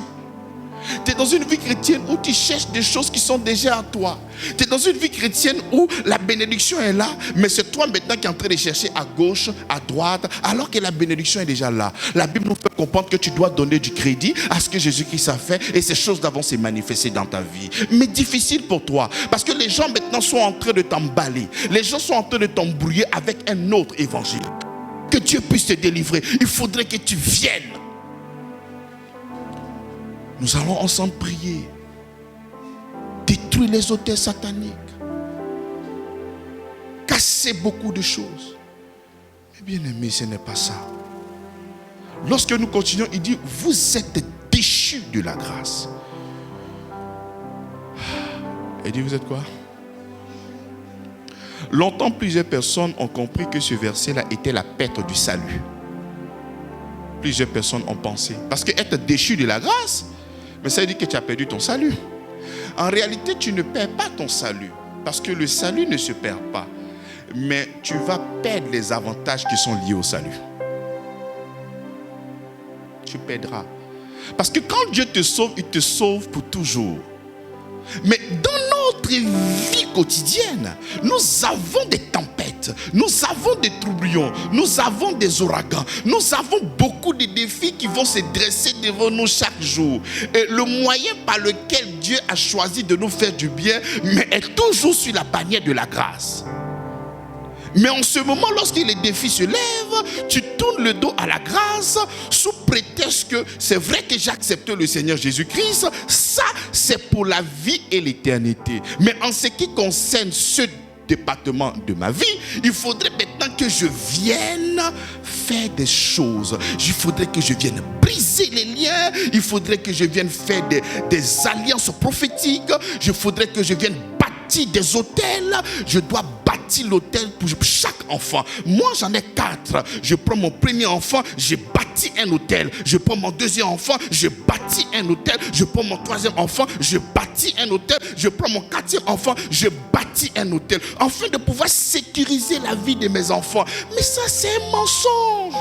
Tu es dans une vie chrétienne où tu cherches des choses qui sont déjà à toi. Tu es dans une vie chrétienne où la bénédiction est là, mais c'est toi maintenant qui es en train de chercher à gauche, à droite, alors que la bénédiction est déjà là. La Bible nous fait comprendre que tu dois donner du crédit à ce que Jésus-Christ a fait et ces choses vont se manifester dans ta vie. Mais difficile pour toi, parce que les gens maintenant sont en train de t'emballer. Les gens sont en train de t'embrouiller avec un autre évangile. Que Dieu puisse te délivrer. Il faudrait que tu viennes. Nous allons ensemble prier. Détruire les autels sataniques. Casser beaucoup de choses. Mais bien aimé, ce n'est pas ça. Lorsque nous continuons, il dit, vous êtes déchus de la grâce. Il dit, vous êtes quoi? Longtemps, plusieurs personnes ont compris que ce verset-là était la perte du salut. Plusieurs personnes ont pensé. Parce que être déchu de la grâce, mais ça veut dire que tu as perdu ton salut. En réalité, tu ne perds pas ton salut. Parce que le salut ne se perd pas. Mais tu vas perdre les avantages qui sont liés au salut. Tu perdras. Parce que quand Dieu te sauve, il te sauve pour toujours. Mais dans notre vie quotidienne, nous avons des tempêtes, nous avons des tourbillons, nous avons des ouragans, nous avons beaucoup de défis qui vont se dresser devant nous chaque jour. Et le moyen par lequel Dieu a choisi de nous faire du bien, mais est toujours sur la bannière de la grâce. Mais en ce moment, lorsque les défis se lèvent, tu tournes le dos à la grâce sous prétexte que c'est vrai que j'ai accepté le Seigneur Jésus-Christ. Ça, c'est pour la vie et l'éternité. Mais en ce qui concerne ce département de ma vie, il faudrait maintenant que je vienne faire des choses. Il faudrait que je vienne briser les liens. Il faudrait que je vienne faire des alliances prophétiques. Il faudrait que je vienne bâtir des hôtels. Je dois bâtir l'hôtel pour chaque enfant. Moi, j'en ai 4. Je prends mon premier enfant, je bâtis un hôtel. Je prends mon deuxième enfant, je bâtis un hôtel. Je prends mon troisième enfant, je bâtis un hôtel. Je prends mon quatrième enfant, je bâtis un hôtel. Afin de pouvoir sécuriser la vie de mes enfants. Mais ça, c'est un mensonge.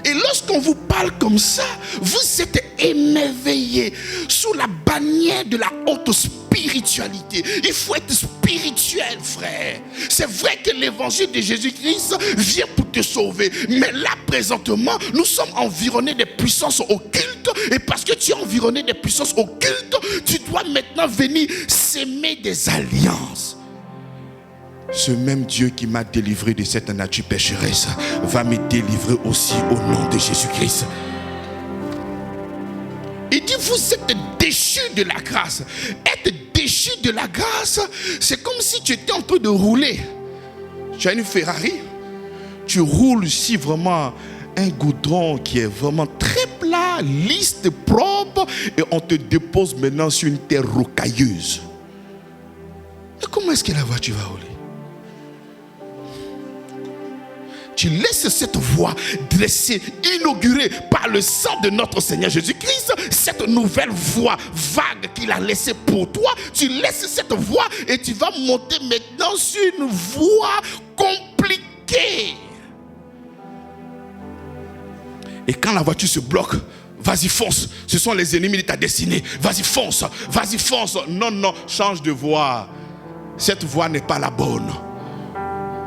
Et lorsqu'on vous parle comme ça, vous êtes émerveillés sous la bannière de la haute spiritualité. Il faut être spirituel, frère. C'est vrai que l'évangile de Jésus-Christ vient pour te sauver. Mais là, présentement, nous sommes environnés des puissances occultes. Et parce que tu es environné des puissances occultes, tu dois maintenant venir s'aimer des alliances. Ce même Dieu qui m'a délivré de cette nature pécheresse va me délivrer aussi au nom de Jésus-Christ. Il dit, vous êtes déchus de la grâce. Être déchu de la grâce, c'est comme si tu étais en train de rouler. Tu as une Ferrari, tu roules ici vraiment un goudron qui est vraiment très plat, lisse, propre, et on te dépose maintenant sur une terre rocailleuse. Et comment est-ce que la voiture va rouler? Tu laisses cette voie dressée, inaugurée par le sang de notre Seigneur Jésus-Christ, cette nouvelle voie vague qu'il a laissée pour toi. Tu laisses cette voie et tu vas monter maintenant sur une voie compliquée. Et quand la voiture se bloque, vas-y, fonce. Ce sont les ennemis de ta destinée. Vas-y, fonce. Vas-y, fonce. Non, non, change de voie. Cette voie n'est pas la bonne.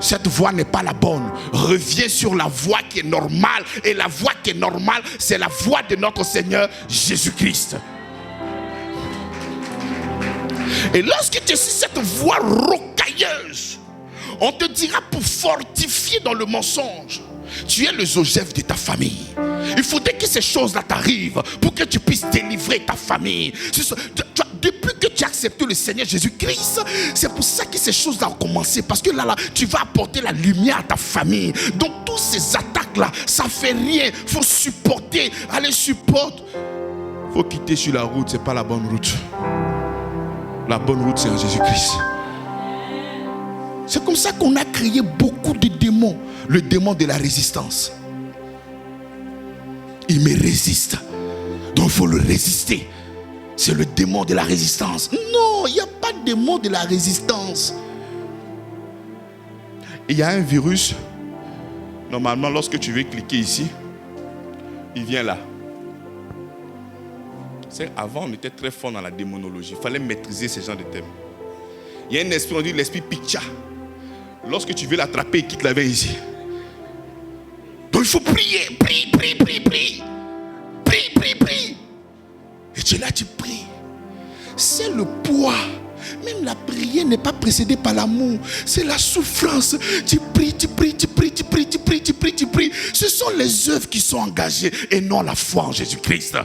Cette voie n'est pas la bonne. Reviens sur la voie qui est normale. Et la voie qui est normale, c'est la voie de notre Seigneur Jésus-Christ. Et lorsque tu es sur cette voie rocailleuse, on te dira pour fortifier dans le mensonge. Tu es le Joseph de ta famille. Il faudrait que ces choses-là t'arrivent pour que tu puisses délivrer ta famille. Depuis que tu as accepté le Seigneur Jésus-Christ. C'est pour ça que ces choses-là ont commencé. Parce que là, tu vas apporter la lumière à ta famille. Donc, toutes ces attaques-là, ça fait rien. Il faut supporter. Allez, supporte. Il faut quitter sur la route. Ce n'est pas la bonne route. La bonne route, c'est en Jésus-Christ. C'est comme ça qu'on a créé beaucoup de démons. Le démon de la résistance. Il me résiste. Donc il faut le résister. C'est le démon de la résistance. Non, il n'y a pas de démon de la résistance. Il y a un virus. Normalement, lorsque tu veux cliquer ici, il vient là. Avant, on était très fort dans la démonologie. Il fallait maîtriser ces genres de thèmes. Il y a un esprit, on dit l'esprit Picha. Lorsque tu veux l'attraper, il quitte la veille ici. Donc il faut prier. Prie. Prie. Et tu es là, tu pries. C'est le poids. Même la prière n'est pas précédée par l'amour. C'est la souffrance. Tu pries. Ce sont les œuvres qui sont engagées et non la foi en Jésus-Christ.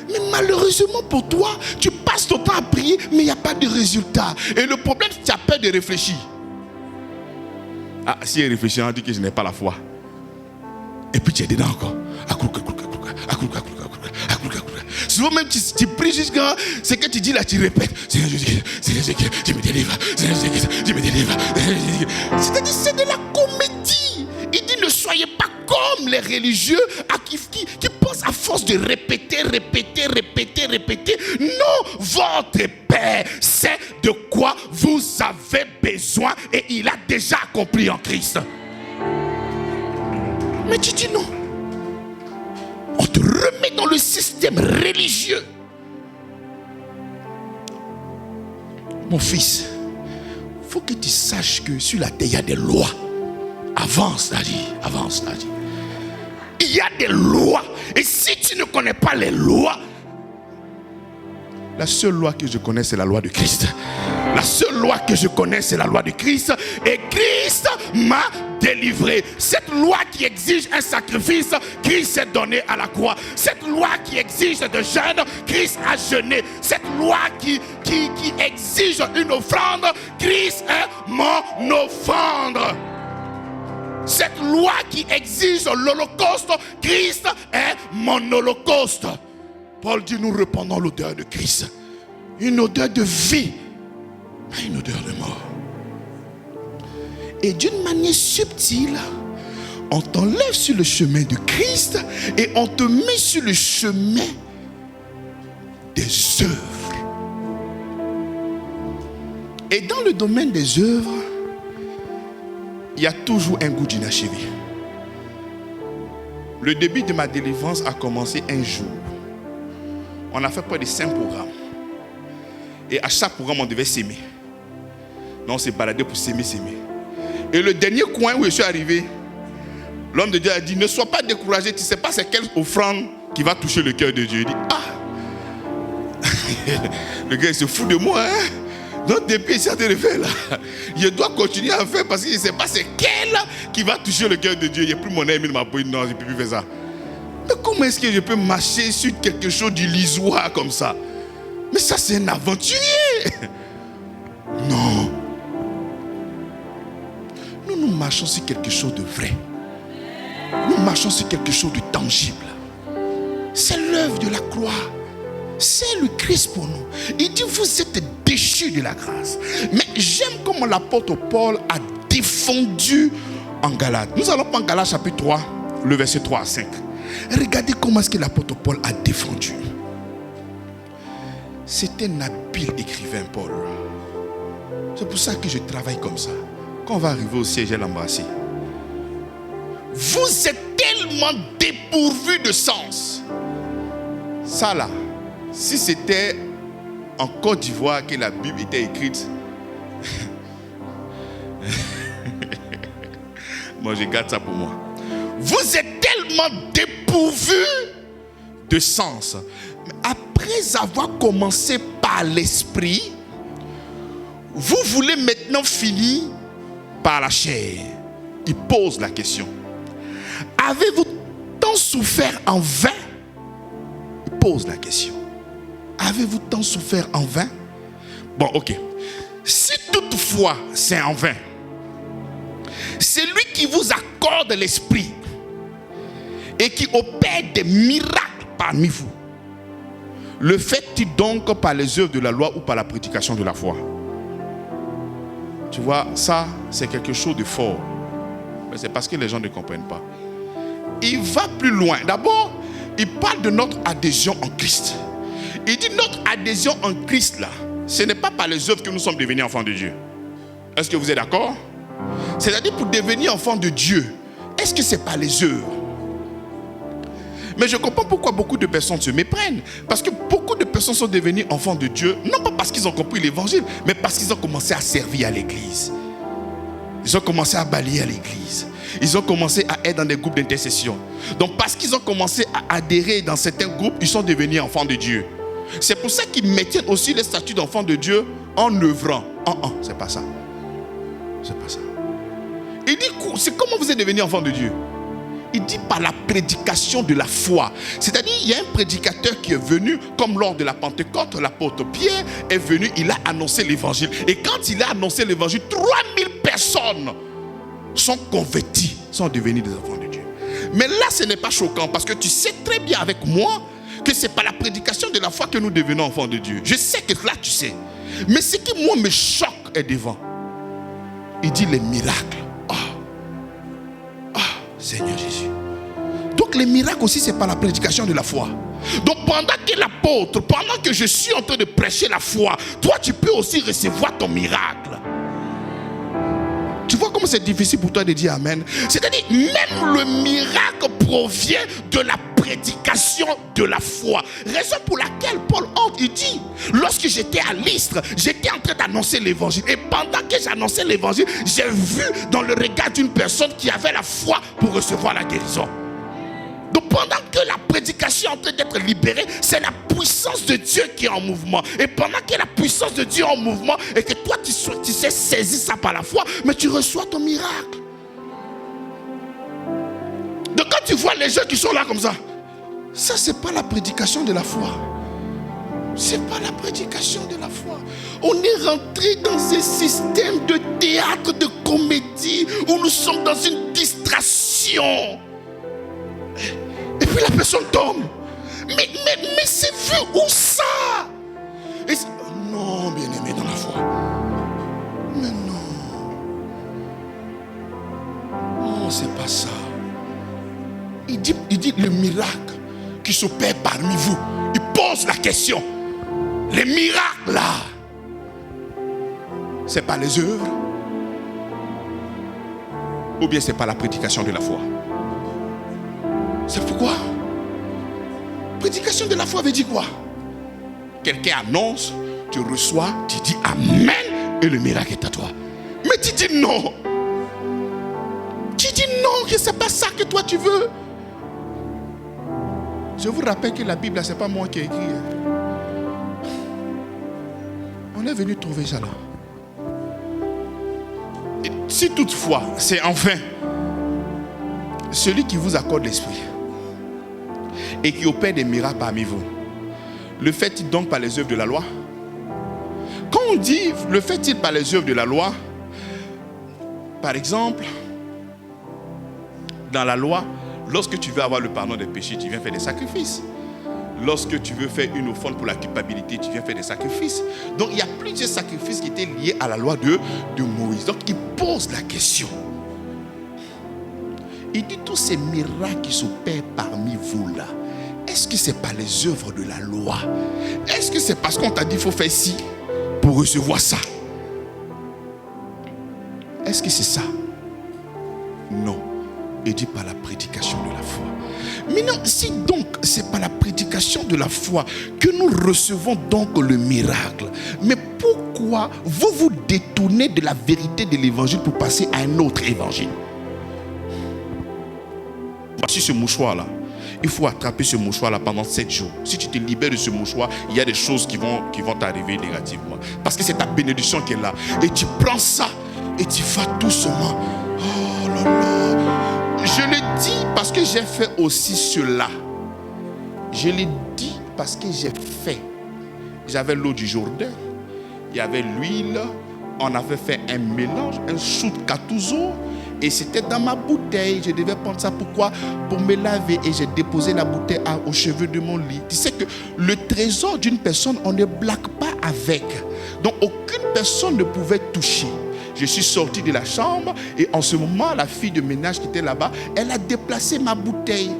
Mais malheureusement pour toi, tu passes ton temps à prier, mais il n'y a pas de résultat. Et le problème, c'est que tu as peur de réfléchir. Ah, si elle réfléchit, on dit que je n'ai pas la foi. Et puis tu es dedans encore. Souvent même tu pries jusqu'à ce que tu dis là, tu répètes. Seigneur Jésus, tu me délivres. Seigneur Jésus, tu me délivres. C'est-à-dire c'est de la comédie. Il dit ne soyez pas comme les religieux qui pensent à force de répéter. Non, votre Père sait de quoi vous avez besoin et il a déjà accompli en Christ. Mais tu dis non. On te remet dans le système religieux. Mon fils, il faut que tu saches que sur la terre, il y a des lois. Avance, Daddy. Il y a des lois. Et si tu ne connais pas les lois, la seule loi que je connais, c'est la loi de Christ. La seule loi que je connais, c'est la loi de Christ. Et Christ m'a délivré. Cette loi qui exige un sacrifice, Christ s'est donné à la croix. Cette loi qui exige de jeûne, Christ a jeûné. Cette loi qui exige une offrande, Christ est mon offrande. Cette loi qui exige l'holocauste, Christ est mon holocauste. Paul dit, nous répandons l'odeur de Christ. Une odeur de vie, pas une odeur de mort. Et d'une manière subtile, on t'enlève sur le chemin de Christ et on te met sur le chemin des œuvres. Et dans le domaine des œuvres, il y a toujours un goût d'inachevé. Le début de ma délivrance a commencé un jour. On a fait près de 5 programmes. Et à chaque programme, on devait s'aimer. Donc on s'est baladé pour s'aimer. Et le dernier coin où je suis arrivé, l'homme de Dieu a dit, ne sois pas découragé, tu ne sais pas c'est quelle offrande qui va toucher le cœur de Dieu. Il dit, le gars il se fout de moi, hein. Donc depuis il s'est en train de faire là. Je dois continuer à faire parce qu'il ne sait pas c'est quelle qui va toucher le cœur de Dieu. Il n'y a plus mon ami de ma bouille, non, je ne peux plus faire ça. Mais comment est-ce que je peux marcher sur quelque chose d'illusoire comme ça? Mais ça c'est un aventurier. Non. Nous marchons sur quelque chose de vrai. Nous marchons sur quelque chose de tangible. C'est l'œuvre de la croix. C'est le Christ pour nous. Il dit, vous êtes déchus de la grâce. Mais j'aime comment l'apôtre Paul a défendu en Galates. Nous allons prendre Galates chapitre 3, le verset 3 à 5. Regardez comment est-ce que l'apôtre Paul a défendu. C'est un habile écrivain, Paul. C'est pour ça que je travaille comme ça. Quand on va arriver au siège, elle l'embrasser. Vous êtes tellement dépourvus de sens. Ça là, si c'était en Côte d'Ivoire que la Bible était écrite, moi je garde ça pour moi. Vous êtes tellement dépourvus de sens. Après avoir commencé par l'esprit, vous voulez maintenant finir par la chair. Il pose la question. Avez-vous tant souffert en vain? Il pose la question. Avez-vous tant souffert en vain? Bon, ok. Si toutefois c'est en vain, c'est lui qui vous accorde l'esprit et qui opère des miracles parmi vous. Le fait-il donc par les œuvres de la loi ou par la prédication de la foi? Tu vois, ça, c'est quelque chose de fort. Mais c'est parce que les gens ne comprennent pas. Il va plus loin. D'abord, il parle de notre adhésion en Christ. Il dit notre adhésion en Christ, là, ce n'est pas par les œuvres que nous sommes devenus enfants de Dieu. Est-ce que vous êtes d'accord? C'est-à-dire pour devenir enfant de Dieu, est-ce que c'est par les œuvres? Mais je comprends pourquoi beaucoup de personnes se méprennent. Parce que beaucoup de personnes sont devenues enfants de Dieu, non pas parce qu'ils ont compris l'évangile, mais parce qu'ils ont commencé à servir à l'église. Ils ont commencé à balayer à l'église. Ils ont commencé à être dans des groupes d'intercession. Donc parce qu'ils ont commencé à adhérer dans certains groupes, ils sont devenus enfants de Dieu. C'est pour ça qu'ils maintiennent aussi les statuts d'enfants de Dieu en œuvrant. C'est pas ça. C'est pas ça. Il dit, c'est comment vous êtes devenus enfants de Dieu? Il dit par la prédication de la foi. C'est-à-dire, il y a un prédicateur qui est venu, comme lors de la Pentecôte, l'apôtre Pierre est venu, il a annoncé l'évangile. Et quand il a annoncé l'évangile, 3000 personnes sont converties, sont devenues des enfants de Dieu. Mais là, ce n'est pas choquant parce que tu sais très bien avec moi que c'est par la prédication de la foi que nous devenons enfants de Dieu. Je sais que là, tu sais. Mais ce qui, moi, me choque est devant. Il dit les miracles. Seigneur Jésus. Donc les miracles aussi, c'est par la prédication de la foi. Donc pendant que l'apôtre, pendant que je suis en train de prêcher la foi, toi tu peux aussi recevoir ton miracle. Tu vois comment c'est difficile pour toi de dire Amen? C'est-à-dire même le miracle provient de la prédication de la foi. Raison pour laquelle Paul entre, il dit, lorsque j'étais à Lystre, j'étais en train d'annoncer l'évangile. Et pendant que j'annonçais l'évangile, j'ai vu dans le regard d'une personne qui avait la foi pour recevoir la guérison. Donc pendant que la prédication est en train d'être libérée, c'est la puissance de Dieu qui est en mouvement. Et pendant que la puissance de Dieu est en mouvement et que toi tu sais saisir ça par la foi, mais tu reçois ton miracle. Donc quand tu vois les gens qui sont là comme ça, ça c'est pas la prédication de la foi. C'est pas la prédication de la foi. On est rentré dans un système de théâtre, de comédie, où nous sommes dans une distraction. Et puis la personne tombe. Mais c'est vu où ça? Non, bien-aimé dans la foi. Mais non. Non, c'est pas ça. Il dit le miracle qui s'opère parmi vous. Il pose la question. Les miracles là, c'est pas les œuvres? Ou bien c'est pas la prédication de la foi? C'est pourquoi? Prédication de la foi veut dire quoi? Quelqu'un annonce, tu reçois, tu dis Amen et le miracle est à toi. Mais tu dis non. Tu dis non, que c'est pas ça que toi tu veux. Je vous rappelle que la Bible, c'est pas moi qui ai écrit. On est venu trouver ça là. Et si toutefois, c'est enfin celui qui vous accorde l'esprit et qui opère des miracles parmi vous, le fait-il donc par les œuvres de la loi? Quand on dit le fait-il par les œuvres de la loi, par exemple, dans la loi, lorsque tu veux avoir le pardon des péchés, tu viens faire des sacrifices. Lorsque tu veux faire une offrande pour la culpabilité, tu viens faire des sacrifices. Donc il y a plusieurs sacrifices qui étaient liés à la loi de Moïse. Donc il pose la question. Il dit tous ces miracles qui s'opèrent parmi vous là, est-ce que c'est pas les œuvres de la loi? Est-ce que c'est parce qu'on t'a dit qu'il faut faire ci pour recevoir ça? Est-ce que c'est ça? Non. Il dit par la prédication de la foi. Mais non, si donc c'est par la prédication de la foi que nous recevons donc le miracle, mais pourquoi vous vous détournez de la vérité de l'évangile pour passer à un autre évangile? Voici ce mouchoir-là. Il faut attraper ce mouchoir-là pendant 7 jours. Si tu te libères de ce mouchoir, il y a des choses qui vont t'arriver négativement. Parce que c'est ta bénédiction qui est là. Et tu prends ça et tu vas doucement. Oh là là. Je le dis parce que j'ai fait aussi cela. Je le dis parce que j'ai fait. j'avais l'eau du Jourdain, il y avait l'huile, on avait fait un mélange, un shoot Catouzo, et c'était dans ma bouteille. Je devais prendre ça, pourquoi? Pour me laver, et j'ai déposé la bouteille aux cheveux de mon lit. Tu sais que le trésor d'une personne, on ne blague pas avec. Donc aucune personne ne pouvait toucher. Je suis sorti de la chambre et en ce moment, la fille de ménage qui était là-bas, elle a déplacé ma bouteille.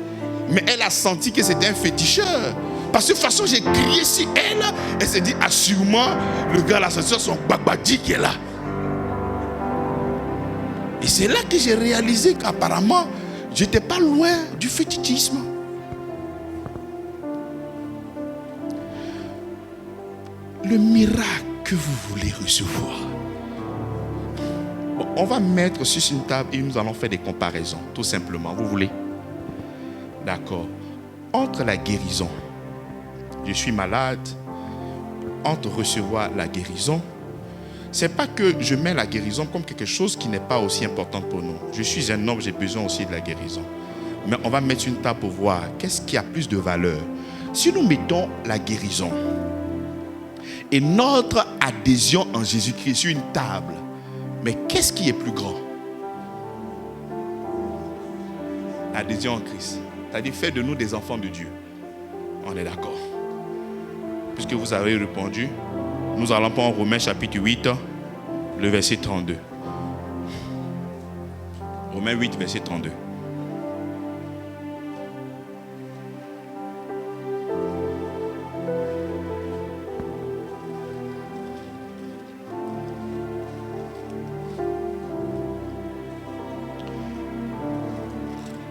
Mais elle a senti que c'était un féticheur. Parce que de toute façon, j'ai crié sur elle. Elle s'est dit, assurément, le gars là, c'est son babadi qui est là. Et c'est là que j'ai réalisé qu'apparemment, je n'étais pas loin du fétichisme. Le miracle que vous voulez recevoir. Bon, on va mettre sur une table et nous allons faire des comparaisons, tout simplement. Vous voulez? D'accord. Entre la guérison, je suis malade, entre recevoir la guérison, c'est pas que je mets la guérison comme quelque chose qui n'est pas aussi important pour nous. Je suis un homme, j'ai besoin aussi de la guérison. Mais on va mettre une table pour voir qu'est-ce qui a plus de valeur. Si nous mettons la guérison et notre adhésion en Jésus-Christ sur une table, mais qu'est-ce qui est plus grand? L'adhésion en Christ. C'est-à-dire faire de nous des enfants de Dieu. On est d'accord. Puisque vous avez répondu, nous allons prendre Romains chapitre 8, le verset 32. Romains 8, verset 32.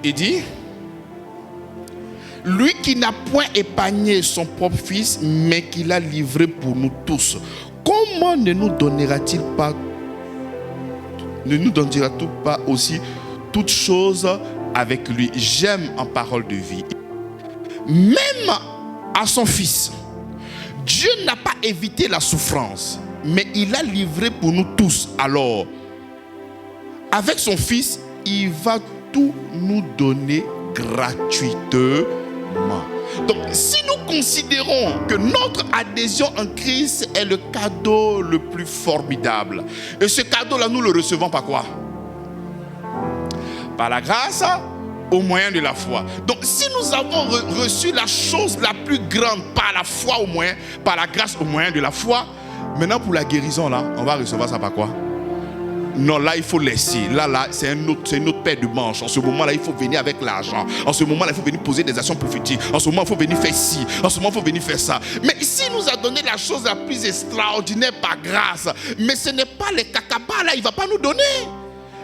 Il dit, lui qui n'a point épargné son propre fils, mais qui l'a livré pour nous tous, comment ne nous donnera-t-il pas, ne nous donnera-t-il pas aussi toutes choses avec lui? J'aime en parole de vie. Même à son fils, Dieu n'a pas évité la souffrance, mais il l'a livré pour nous tous. Alors, avec son fils, il va tout nous donner gratuitement. Donc, si nous considérons que notre adhésion en Christ est le cadeau le plus formidable, et ce cadeau-là, nous le recevons par quoi? Par la grâce, au moyen de la foi. Donc, si nous avons reçu la chose la plus grande par la foi au moyen, par la grâce au moyen de la foi, maintenant pour la guérison, là, on va recevoir ça par quoi? Non, là, il faut laisser. Là, c'est une autre paire de manches. En ce moment-là, il faut venir avec l'argent. En ce moment-là, il faut venir poser des actions prophétiques. En ce moment, il faut venir faire ci. En ce moment, il faut venir faire ça. Mais ici, il nous a donné la chose la plus extraordinaire par grâce. Mais ce n'est pas les cacabas, là, il ne va pas nous donner.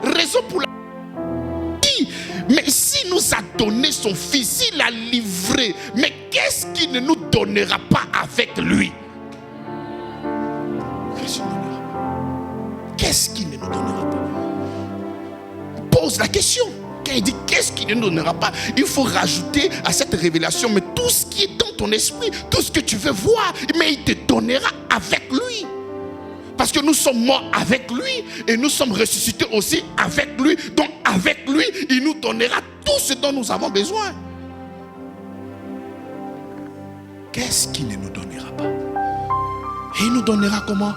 Raison pour la... Mais s'il nous a donné son fils, il l'a livré. Mais qu'est-ce qu'il ne nous donnera pas avec lui? Qu'est-ce qu'il ne nous donnera pas? Pose la question. Quand il dit qu'est-ce qu'il ne nous donnera pas, il faut rajouter à cette révélation, mais tout ce qui est dans ton esprit, tout ce que tu veux voir, mais il te donnera avec lui. Parce que nous sommes morts avec lui et nous sommes ressuscités aussi avec lui. Donc avec lui, il nous donnera tout ce dont nous avons besoin. Qu'est-ce qu'il ne nous donnera pas? Et il nous donnera comment?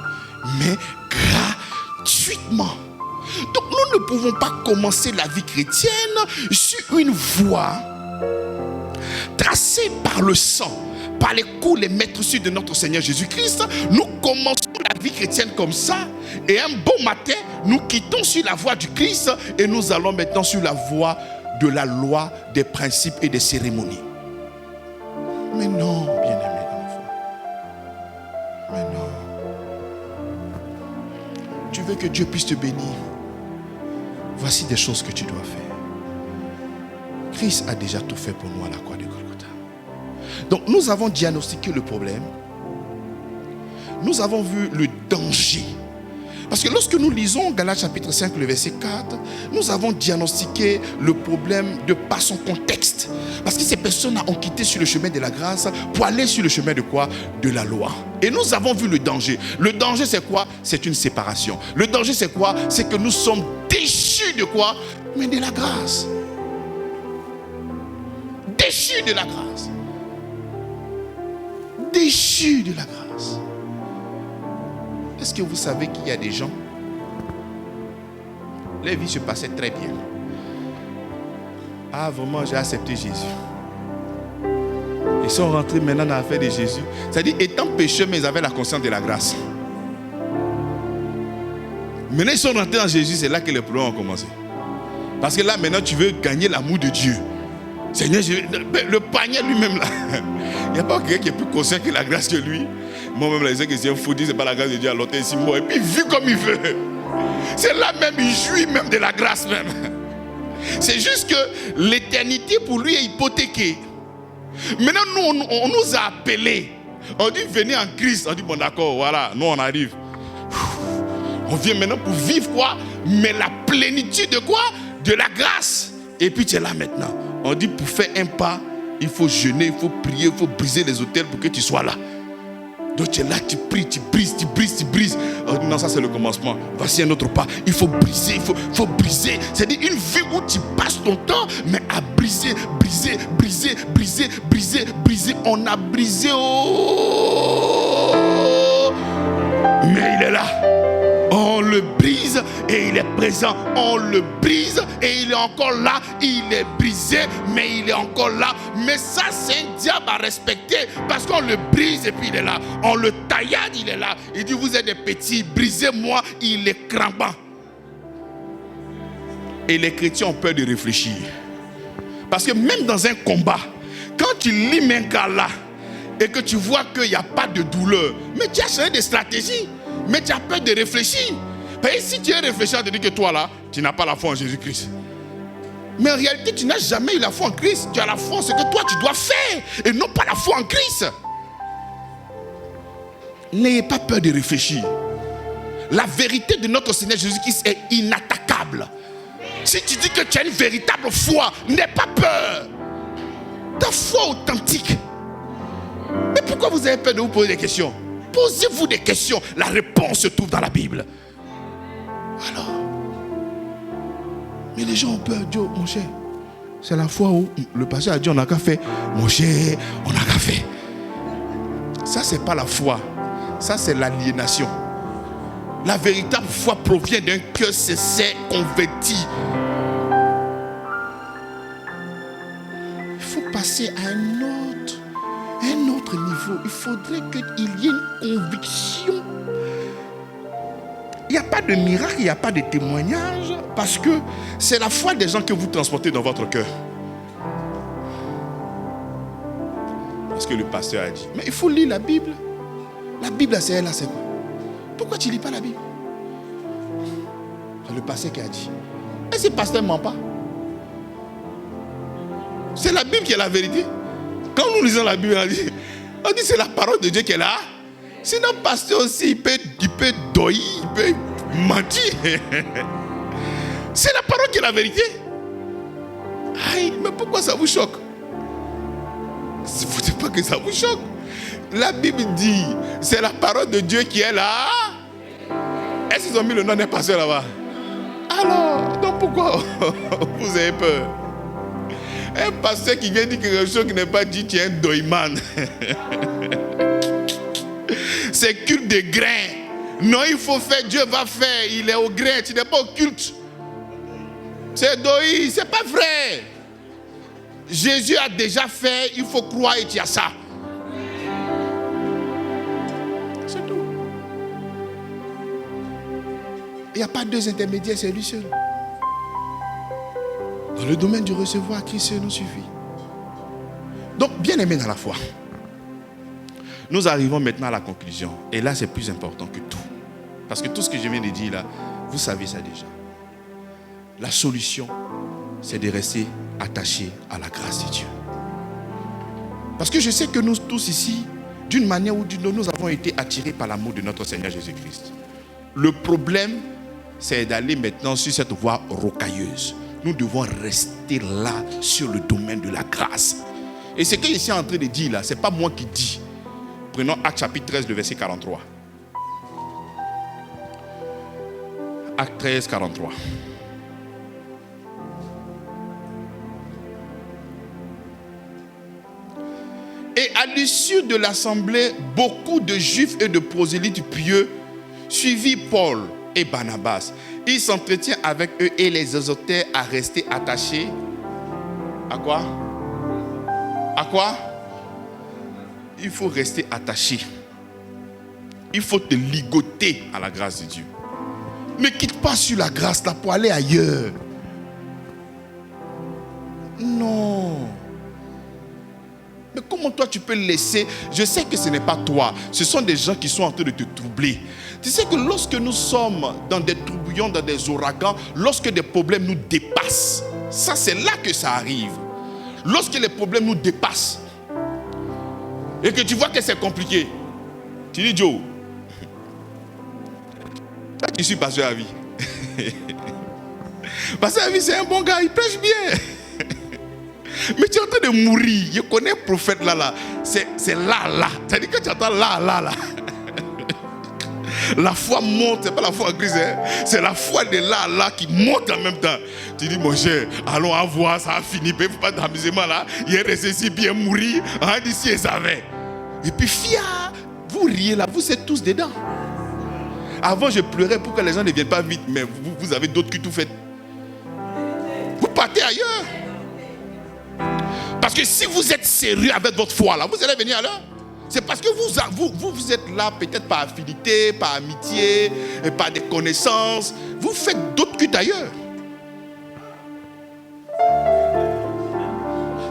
Mais gratuitement. Donc nous ne pouvons pas commencer la vie chrétienne sur une voie tracée par le sang, par les coups, les maîtresses de notre Seigneur Jésus-Christ. Nous commençons la vie chrétienne comme ça, et un beau matin, nous quittons sur la voie du Christ et nous allons maintenant sur la voie de la loi, des principes et des cérémonies. Mais non, bien-aimé dans la foi. Mais non. Tu veux que Dieu puisse te bénir? Voici des choses que tu dois faire. Christ a déjà tout fait pour nous à la croix de Golgotha. Donc nous avons diagnostiqué le problème. Nous avons vu le danger. Parce que lorsque nous lisons Galates chapitre 5, le verset 4, nous avons diagnostiqué le problème de par son contexte. Parce que ces personnes ont quitté sur le chemin de la grâce pour aller sur le chemin de quoi? De la loi. Et nous avons vu le danger. Le danger c'est quoi? C'est une séparation. Le danger c'est quoi? C'est que nous sommes déchus de quoi? Mais de la grâce. Déchus de la grâce. Déchus plénitude de la grâce. Est-ce que vous savez qu'il y a des gens, leur vie se passait très bien. Ah, vraiment, j'ai accepté Jésus. Ils sont rentrés maintenant dans l'affaire de Jésus. C'est-à-dire, étant pécheurs, mais ils avaient la conscience de la grâce. Maintenant, ils sont rentrés dans Jésus, c'est là que les problèmes ont commencé. Parce que là, maintenant, tu veux gagner l'amour de Dieu. Seigneur, le panier lui-même, là. Il n'y a pas quelqu'un qui est plus conscient que la grâce que lui. Moi-même, là, je sais que c'est un fou, c'est pas la grâce de Dieu à l'autre ici, moi. Et puis, il vit comme il veut. C'est là même, il jouit même de la grâce même. C'est juste que l'éternité pour lui est hypothéquée. Maintenant, nous, on nous a appelés. On dit, venez en Christ. On dit, bon, d'accord, voilà, nous, on arrive. On vient maintenant pour vivre quoi? Mais la plénitude de quoi? De la grâce. Et puis, tu es là maintenant. On dit, pour faire un pas, il faut jeûner, il faut prier, il faut briser les autels pour que tu sois là. Donc tu es là, tu pries, tu brises, tu brises, tu brises. Oh, non, ça c'est le commencement. Voici un autre pas. Il faut briser, il faut briser. C'est-à-dire une vie où tu passes ton temps, mais à briser, briser, briser, briser, briser, briser. On a brisé. Oh, mais il est là. On le brise et il est présent. On le brise et il est encore là. Il est brisé, mais il est encore là. Mais ça, c'est un diable à respecter parce qu'on le brise et puis il est là. On le taillade, il est là. Il dit, vous êtes des petits, brisez-moi, il est crampant. Et les chrétiens ont peur de réfléchir. Parce que même dans un combat, quand tu lis un gars là et que tu vois qu'il n'y a pas de douleur, mais tu as changé de stratégie. Mais tu as peur de réfléchir. Parce que si tu es réfléchi, tu dis que toi là, tu n'as pas la foi en Jésus-Christ. Mais en réalité, tu n'as jamais eu la foi en Christ. Tu as la foi en ce que toi tu dois faire. Et non pas la foi en Christ. N'ayez pas peur de réfléchir. La vérité de notre Seigneur Jésus-Christ est inattaquable. Si tu dis que tu as une véritable foi, n'aie pas peur. Ta foi authentique. Mais pourquoi vous avez peur de vous poser des questions? Posez-vous des questions. La réponse se trouve dans la Bible. Alors, mais les gens ont peur. Dieu, mon cher, c'est la foi où le pasteur a dit on n'a qu'à faire. Mon cher, on n'a qu'à faire. Ça, c'est pas la foi. Ça, c'est l'aliénation. La véritable foi provient d'un cœur sincère, converti. Il faut passer à un autre niveau. Il faudrait qu'il y ait une conviction. Il n'y a pas de miracle, il n'y a pas de témoignage, parce que c'est la foi des gens que vous transportez dans votre cœur. Parce que le pasteur a dit, mais il faut lire la Bible. La Bible, c'est elle, c'est quoi? Pourquoi tu ne lis pas la Bible? C'est le pasteur qui a dit. Et si le pasteur ne ment pas? C'est la Bible qui est la vérité. Quand nous lisons la Bible, on dit c'est la parole de Dieu qui est là. Sinon, le pasteur aussi, il peut doyer, il peut mentir. C'est la parole qui est la vérité. Aïe, mais pourquoi ça vous choque? Il ne faut pas que ça vous choque. La Bible dit, c'est la parole de Dieu qui est là. Est-ce qu'ils ont mis le nom d'un pasteur là-bas? Alors, donc pourquoi vous avez peur? Un pasteur qui vient dire quelque chose qui n'est pas dit, tu es un doyman. C'est culte de grain. Non, il faut faire, Dieu va faire. Il est au grain, tu n'es pas au culte. C'est doi, c'est pas vrai. Jésus a déjà fait, il faut croire et tu as ça. C'est tout. Il n'y a pas deux intermédiaires, c'est lui seul. Dans le domaine du recevoir, Christ nous suffit. Donc, bien aimé dans la foi, nous arrivons maintenant à la conclusion. Et là, c'est plus important que tout. Parce que tout ce que je viens de dire là, vous savez ça déjà. La solution, c'est de rester attaché à la grâce de Dieu. Parce que je sais que nous tous ici, d'une manière ou d'une autre, nous avons été attirés par l'amour de notre Seigneur Jésus-Christ. Le problème, c'est d'aller maintenant sur cette voie rocailleuse. Nous devons rester là sur le domaine de la grâce. Et ce que je suis en train de dire là, ce n'est pas moi qui dis. Prenons Actes chapitre 13, le verset 43. Actes 13, 43. Et à l'issue de l'assemblée, beaucoup de Juifs et de prosélytes pieux suivirent Paul et Barnabas. Il s'entretient avec eux et les exhortait à rester attachés. À quoi? À quoi? Il faut rester attaché. Il faut te ligoter à la grâce de Dieu. Ne quitte pas sur la grâce là pour aller ailleurs. Non. Mais comment toi tu peux laisser? Je sais que ce n'est pas toi. Ce sont des gens qui sont en train de te troubler. Tu sais que lorsque nous sommes dans des tourbillons, dans des ouragans, lorsque des problèmes nous dépassent, ça c'est là que ça arrive. Lorsque les problèmes nous dépassent et que tu vois que c'est compliqué, tu dis Joe, toi qui suis pasteur à vie. Pasteur à vie c'est un bon gars, il prêche bien. Mais tu es en train de mourir. Je connais le prophète là. C'est là. C'est-à-dire que tu entends là. La foi monte, c'est pas la foi en Christ, hein? C'est la foi de là qui monte en même temps. Tu dis, mon cher, allons à voir, ça a fini. Il ne faut pas d'amusement là. Il est resté ici bien mourir. D'ici, il savait. Et puis, fia, vous riez là, vous êtes tous dedans. Avant, je pleurais pour que les gens ne viennent pas vite, mais vous avez d'autres qui tout fait. Vous partez ailleurs. Parce que si vous êtes sérieux avec votre foi là, vous allez venir à l'heure. C'est parce que vous êtes là peut-être par affinité, par amitié, et par des connaissances. Vous faites d'autres cultes ailleurs.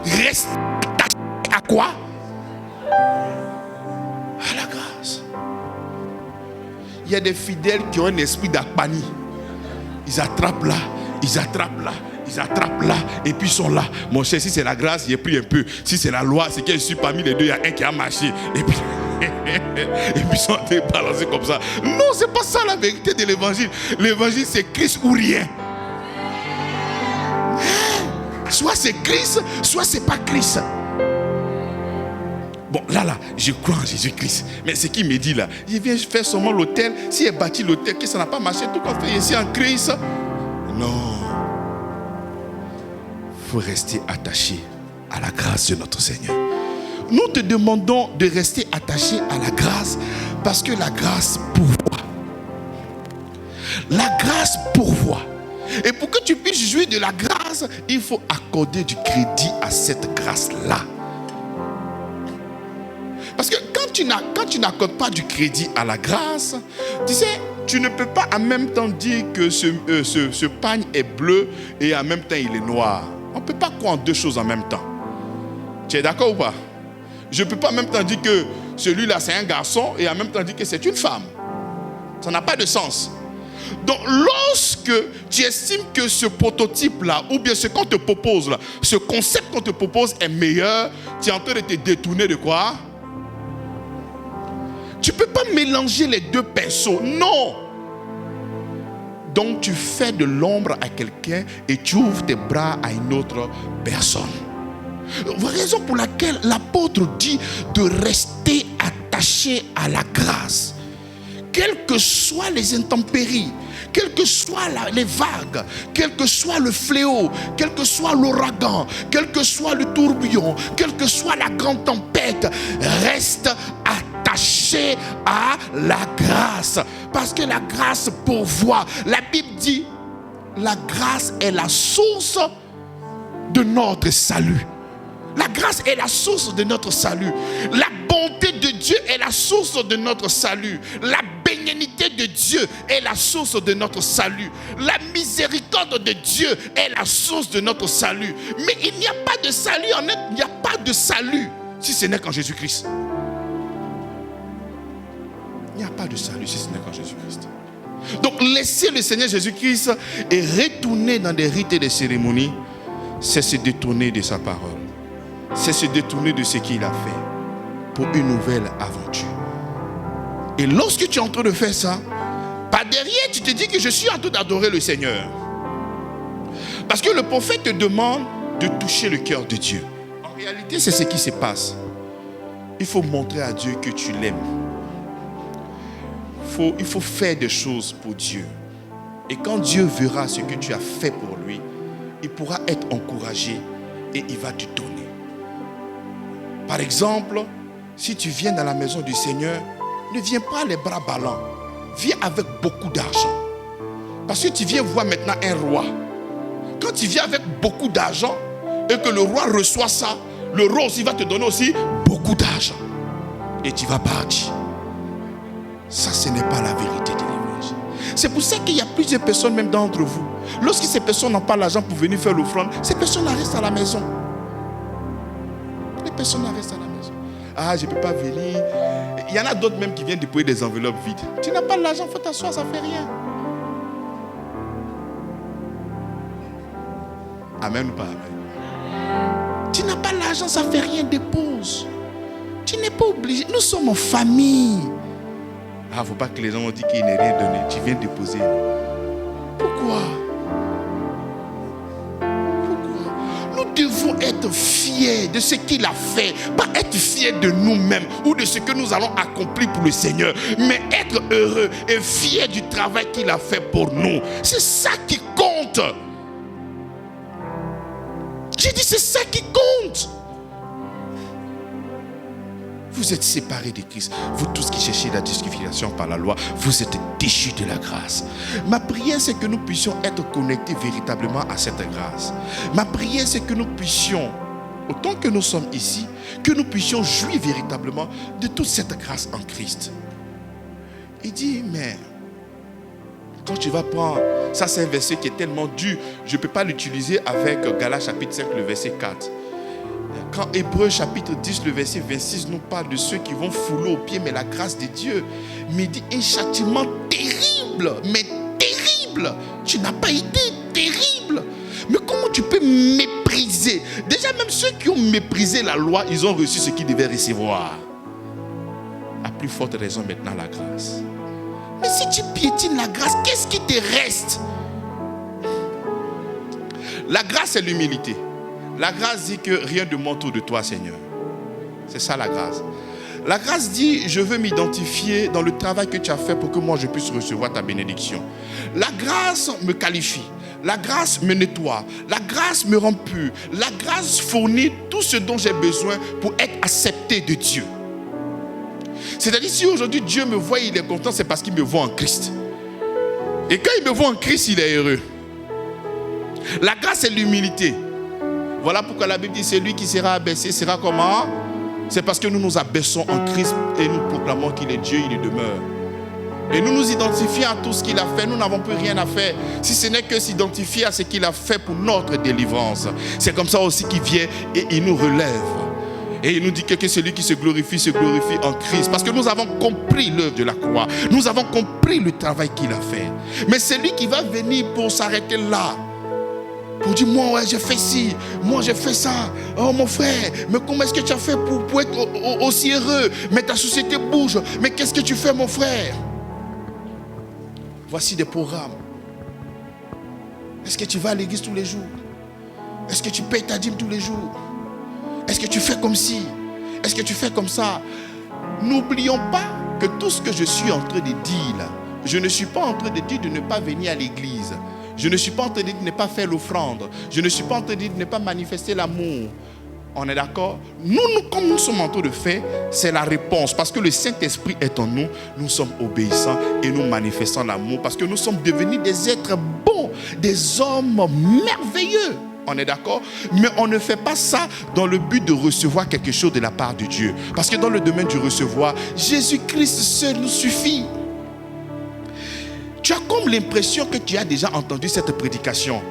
Restez attaché à quoi? À la grâce. Il y a des fidèles qui ont un esprit d'Akbani. Ils attrapent là, ils attrapent là. Ils attrapent là et puis ils sont là. Mon cher, si c'est la grâce, il a pris un peu. Si c'est la loi, c'est que je suis parmi les deux, il y a un qui a marché. Et puis ils sont en train de balancer comme ça. Non, c'est pas ça la vérité de l'évangile. L'évangile, c'est Christ ou rien. Soit c'est Christ, soit c'est pas Christ. Bon, là, je crois en Jésus-Christ. Mais ce qu'il me dit là, il vient faire seulement l'autel. S'il a bâti l'autel, que ça n'a pas marché, tout qu'on fait ici en Christ. Non. Il faut rester attaché à la grâce de notre Seigneur. Nous te demandons de rester attaché à la grâce parce que la grâce pourvoit. La grâce pourvoit. Et pour que tu puisses jouir de la grâce, il faut accorder du crédit à cette grâce-là. Parce que quand tu n'accordes pas du crédit à la grâce, tu sais, tu ne peux pas en même temps dire que ce pagne est bleu et en même temps il est noir. On ne peut pas croire en deux choses en même temps. Tu es d'accord ou pas? Je ne peux pas en même temps dire que celui-là c'est un garçon et en même temps dire que c'est une femme. Ça n'a pas de sens. Donc lorsque tu estimes que ce prototype-là, ou bien ce qu'on te propose là, ce concept qu'on te propose est meilleur, tu es en train de te détourner de quoi? Tu ne peux pas mélanger les deux pinceaux. Non. Donc tu fais de l'ombre à quelqu'un et tu ouvres tes bras à une autre personne. Raison pour laquelle l'apôtre dit de rester attaché à la grâce. Quelles que soient les intempéries, quelles que soient les vagues, quel que soit le fléau, quel que soit l'ouragan, quel que soit le tourbillon, quelle que soit la grande tempête, reste attaché à la grâce. Parce que la grâce pourvoit. La Bible dit, la grâce est la source de notre salut. La grâce est la source de notre salut. La bonté de Dieu est la source de notre salut. La bénignité de Dieu est la source de notre salut. La miséricorde de Dieu est la source de notre salut. Mais il n'y a pas de salut en elle, il n'y a pas de salut si ce n'est qu'en Jésus-Christ. Il n'y a pas de salut si ce n'est qu'en Jésus-Christ. Donc laisser le Seigneur Jésus-Christ et retourner dans des rites et des cérémonies, c'est se détourner de sa parole. C'est se détourner de ce qu'il a fait pour une nouvelle aventure. Et lorsque tu es en train de faire ça, par derrière, tu te dis que je suis en train d'adorer le Seigneur. Parce que le prophète te demande de toucher le cœur de Dieu. En réalité, c'est ce qui se passe. Il faut montrer à Dieu que tu l'aimes. Il faut faire des choses pour Dieu. Et quand Dieu verra ce que tu as fait pour lui, il pourra être encouragé et il va te donner. Par exemple, si tu viens dans la maison du Seigneur, ne viens pas les bras ballants. Viens avec beaucoup d'argent. Parce que tu viens voir maintenant un roi. Quand tu viens avec beaucoup d'argent et que le roi reçoit ça, le roi aussi va te donner aussi beaucoup d'argent. Et tu vas partir. Ça, ce n'est pas la vérité de l'évangile. C'est pour ça qu'il y a plusieurs personnes, même d'entre vous. Lorsque ces personnes n'ont pas l'argent pour venir faire l'offrande, ces personnes restent à la maison. Les personnes restent à la maison. Ah, je ne peux pas venir. Il y en a d'autres même qui viennent déposer des enveloppes vides. Tu n'as pas l'argent, il faut t'asseoir, ça ne fait rien. Amen ou pas amen? Tu n'as pas l'argent, ça ne fait rien, dépose. Tu n'es pas obligé. Nous sommes en famille. Ah, il ne faut pas que les gens ont dit qu'il n'est rien donné. Tu viens déposer. Pourquoi? Nous devons être fiers de ce qu'il a fait. Pas être fiers de nous-mêmes ou de ce que nous allons accomplir pour le Seigneur. Mais être heureux et fiers du travail qu'il a fait pour nous. C'est ça qui compte. J'ai dit c'est ça qui compte. Vous êtes séparés de Christ. Vous tous qui cherchez la justification par la loi, vous êtes déchus de la grâce. Ma prière, c'est que nous puissions être connectés véritablement à cette grâce. Ma prière, c'est que nous puissions, autant que nous sommes ici, que nous puissions jouir véritablement de toute cette grâce en Christ. Il dit, mais quand tu vas prendre, ça c'est un verset qui est tellement dur, je ne peux pas l'utiliser avec Galates chapitre 5, le verset 4. Quand Hébreux chapitre 10, le verset 26 nous parle de ceux qui vont fouler aux pieds, mais la grâce de Dieu, mais il dit un châtiment terrible, mais terrible. Tu n'as pas idée, terrible. Mais comment tu peux mépriser? Déjà même ceux qui ont méprisé la loi, ils ont reçu ce qu'ils devaient recevoir. À plus forte raison maintenant la grâce. Mais si tu piétines la grâce, qu'est-ce qui te reste? La grâce, c'est l'humilité. La grâce dit que rien ne monte de toi, Seigneur. C'est ça la grâce. La grâce dit, je veux m'identifier dans le travail que tu as fait pour que moi je puisse recevoir ta bénédiction. La grâce me qualifie. La grâce me nettoie. La grâce me rend pur. La grâce fournit tout ce dont j'ai besoin pour être accepté de Dieu. C'est-à-dire, si aujourd'hui Dieu me voit, il est content, c'est parce qu'il me voit en Christ. Et quand il me voit en Christ, il est heureux. La grâce, c'est l'humilité. Voilà pourquoi la Bible dit, celui qui sera abaissé sera comment? C'est parce que nous nous abaissons en Christ et nous proclamons qu'il est Dieu, il y demeure. Et nous nous identifions à tout ce qu'il a fait, nous n'avons plus rien à faire. Si ce n'est que s'identifier à ce qu'il a fait pour notre délivrance. C'est comme ça aussi qu'il vient et il nous relève. Et il nous dit que celui qui se glorifie en Christ. Parce que nous avons compris l'œuvre de la croix. Nous avons compris le travail qu'il a fait. Mais celui qui va venir pour s'arrêter là, pour dire, moi, ouais, j'ai fait ci, moi, j'ai fait ça. Oh, mon frère, mais comment est-ce que tu as fait pour être aussi heureux? Mais ta société bouge. Mais qu'est-ce que tu fais, mon frère? Voici des programmes. Est-ce que tu vas à l'église tous les jours? Est-ce que tu payes ta dîme tous les jours? Est-ce que tu fais comme ci? Est-ce que tu fais comme ça? N'oublions pas que tout ce que je suis en train de dire là, je ne suis pas en train de dire de ne pas venir à l'église. Je ne suis pas en train de dire de ne pas faire l'offrande. Je ne suis pas en train de dire de ne pas manifester l'amour. On est d'accord? Nous, comme nous sommes en train de faire, c'est la réponse. Parce que le Saint-Esprit est en nous, nous sommes obéissants et nous manifestons l'amour. Parce que nous sommes devenus des êtres bons, des hommes merveilleux. On est d'accord? Mais on ne fait pas ça dans le but de recevoir quelque chose de la part de Dieu. Parce que dans le domaine du recevoir, Jésus-Christ seul nous suffit. Tu as comme l'impression que tu as déjà entendu cette prédication.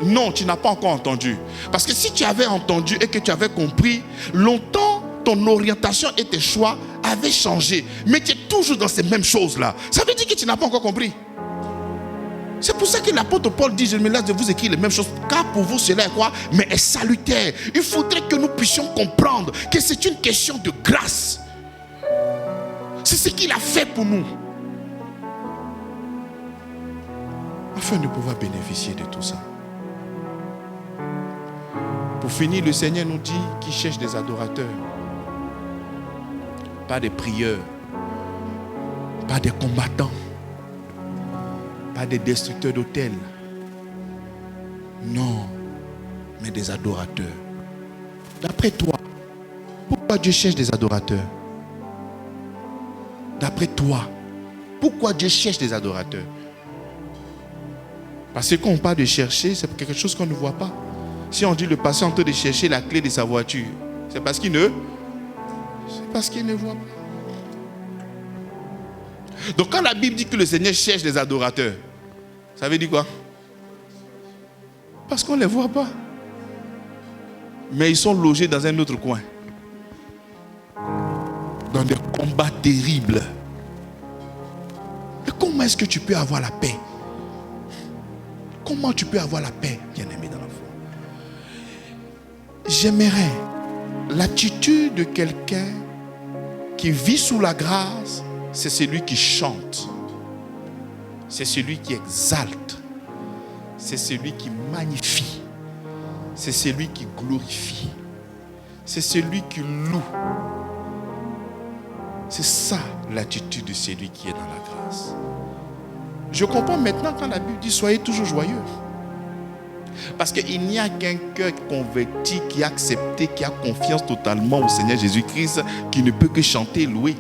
Non, tu n'as pas encore entendu. Parce que si tu avais entendu et que tu avais compris, longtemps, ton orientation et tes choix avaient changé. Mais tu es toujours dans ces mêmes choses-là. Ça veut dire que tu n'as pas encore compris. C'est pour ça que l'apôtre Paul dit, je me lasse de vous écrire les mêmes choses, car pour vous cela est quoi? Mais est salutaire. Il faudrait que nous puissions comprendre que c'est une question de grâce. C'est ce qu'il a fait pour nous. Afin de pouvoir bénéficier de tout ça. Pour finir, le Seigneur nous dit qu'il cherche des adorateurs. Pas des prieurs. Pas des combattants. Pas des destructeurs d'autels. Non, mais des adorateurs. D'après toi, pourquoi Dieu cherche des adorateurs? D'après toi, pourquoi Dieu cherche des adorateurs? Parce que quand on parle de chercher, c'est quelque chose qu'on ne voit pas. Si on dit le passé en train de chercher la clé de sa voiture, c'est parce qu'il ne voit pas. Donc quand la Bible dit que le Seigneur cherche des adorateurs, ça veut dire quoi? Parce qu'on ne les voit pas. Mais ils sont logés dans un autre coin. Dans des combats terribles. Mais comment est-ce que tu peux avoir la paix? Comment tu peux avoir la paix, bien-aimé dans la foi? J'aimerais l'attitude de quelqu'un qui vit sous la grâce, c'est celui qui chante. C'est celui qui exalte. C'est celui qui magnifie. C'est celui qui glorifie. C'est celui qui loue. C'est ça l'attitude de celui qui est dans la grâce. Je comprends maintenant quand la Bible dit soyez toujours joyeux. Parce qu'il n'y a qu'un cœur converti qui a accepté, qui a confiance totalement au Seigneur Jésus-Christ, qui ne peut que chanter et louer.